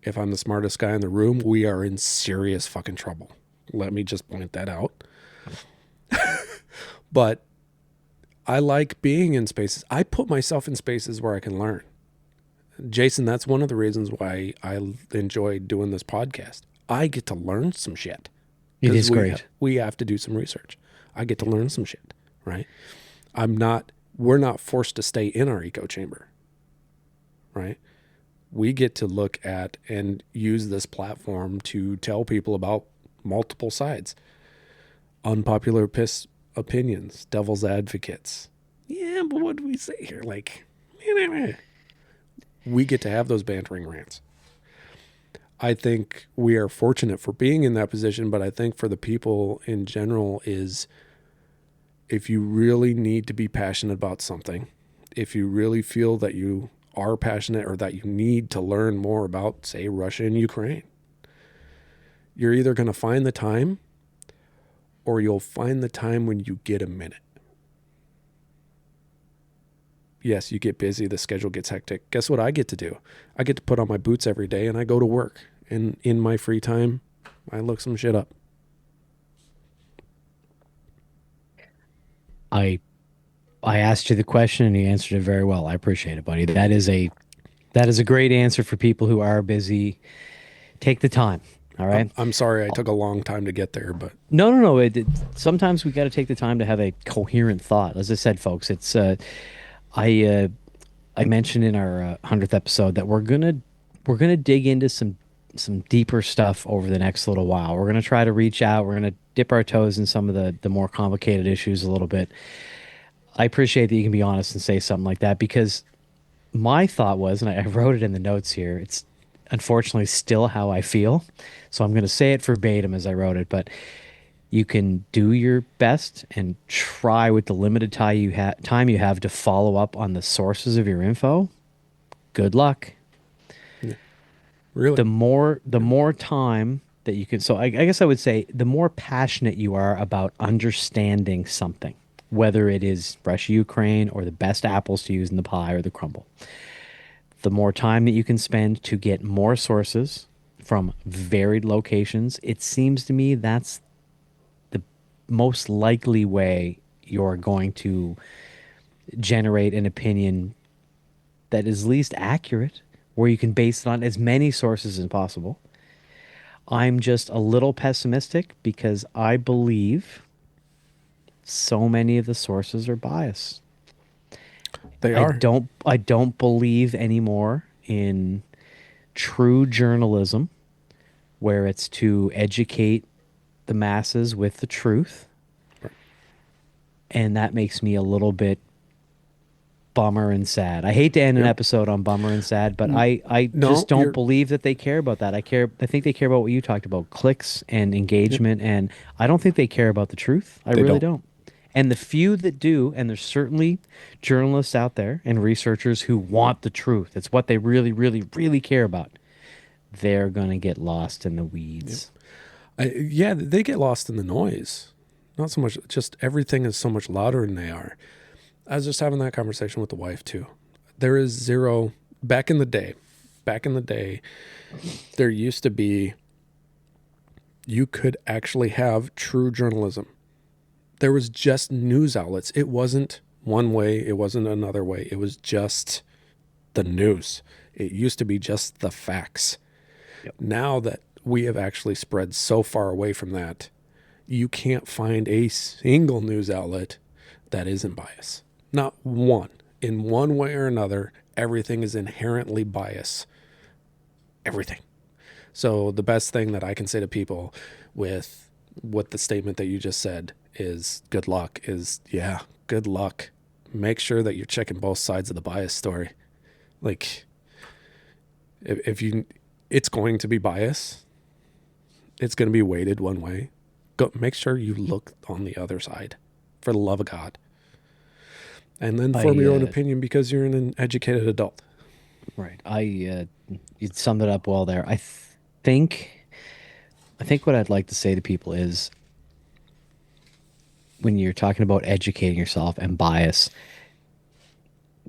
If I'm the smartest guy in the room, we are in serious fucking trouble. Let me just point that out. But I like being in spaces. I put myself in spaces where I can learn. Jason, that's one of the reasons why I enjoy doing this podcast. I get to learn some shit. It is great. We have to do some research. I get to learn some shit, right? We're not forced to stay in our echo chamber, right? We get to look at and use this platform to tell people about multiple sides, unpopular opinions, devil's advocates. Yeah, but what do we say here? Like, we get to have those bantering rants. I think we are fortunate for being in that position, but I think for the people in general is, if you really need to be passionate about something, if you really feel that you are passionate or that you need to learn more about, say, Russia and Ukraine, you're either going to find the time or you'll find the time when you get a minute. Yes, you get busy, the schedule gets hectic. Guess what I get to do? I get to put on my boots every day and I go to work. And in my free time, I look some shit up. I asked you the question and you answered it very well. I appreciate it, buddy. That is a great answer for people who are busy. Take the time. All right. I'm sorry I took a long time to get there, but No. Sometimes we got to take the time to have a coherent thought. As I said, folks, it's I mentioned in our 100th episode that we're gonna dig into some deeper stuff over the next little while. We're gonna try to reach out. We're gonna dip our toes in some of the more complicated issues a little bit. I appreciate that you can be honest and say something like that, because my thought was, and I wrote it in the notes here, it's unfortunately still how I feel. So I'm going to say it verbatim as I wrote it, but you can do your best and try with the limited time you have to follow up on the sources of your info. Good luck. Yeah. Really? The more time that you can, so I guess I would say the more passionate you are about understanding something, whether it is Russia, Ukraine, or the best apples to use in the pie or the crumble, the more time that you can spend to get more sources from varied locations, it seems to me that's the most likely way you're going to generate an opinion that is least accurate, where you can base it on as many sources as possible. I'm just a little pessimistic because I believe so many of the sources are biased. They are. I don't believe anymore in true journalism where it's to educate the masses with the truth. Right. And that makes me a little bit bummer and sad. I hate to end an episode on bummer and sad, but I just don't believe that they care about that. I think they care about what you talked about, clicks and engagement, and I don't think they care about the truth. I really don't. And the few that do, and there's certainly journalists out there and researchers who want the truth. It's what they really, really, really care about. They're going to get lost in the weeds. Yeah, they get lost in the noise. Not so much, just everything is so much louder than they are. I was just having that conversation with the wife too. There is zero, back in the day, there used to be, you could actually have true journalism. There was just news outlets. It wasn't one way. It wasn't another way. It was just the news. It used to be just the facts. Yep. Now that we have actually spread so far away from that, you can't find a single news outlet that isn't biased. Not one. In one way or another, everything is inherently biased. Everything. So the best thing that I can say to people with the statement that you just said is good luck, good luck. Make sure that you're checking both sides of the bias story. Like, if it's going to be bias, it's going to be weighted one way. Make sure you look on the other side, for the love of God. And then form your own opinion because you're an educated adult. Right. You summed it up well there. I think what I'd like to say to people is, when you're talking about educating yourself and bias,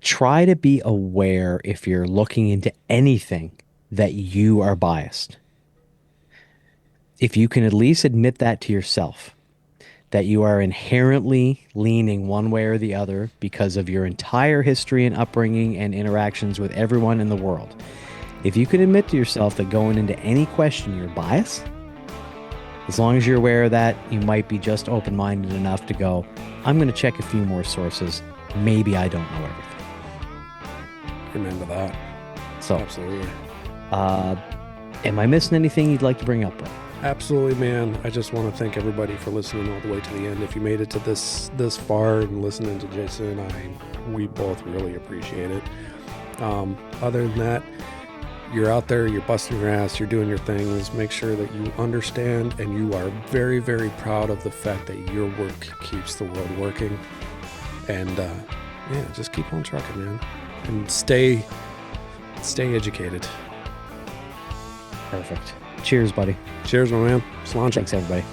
try to be aware if you're looking into anything that you are biased. If you can at least admit that to yourself, that you are inherently leaning one way or the other because of your entire history and upbringing and interactions with everyone in the world. If you can admit to yourself that going into any question you're biased, As long as you're aware of that, you might be just open-minded enough to go, I'm going to check a few more sources. Maybe I don't know everything. Remember that. So, Absolutely. am I missing anything you'd like to bring up, Brett? Absolutely, man. I just want to thank everybody for listening all the way to the end. If you made it to this far and listening to Jason and I, we both really appreciate it. Other than that, you're out there, you're busting your ass, you're doing your things. Make sure that you understand and you are very, very proud of the fact that your work keeps the world working. And yeah, just keep on trucking, man. And stay educated. Perfect. Cheers, buddy. Cheers, my man. Cilantro. Thanks, everybody.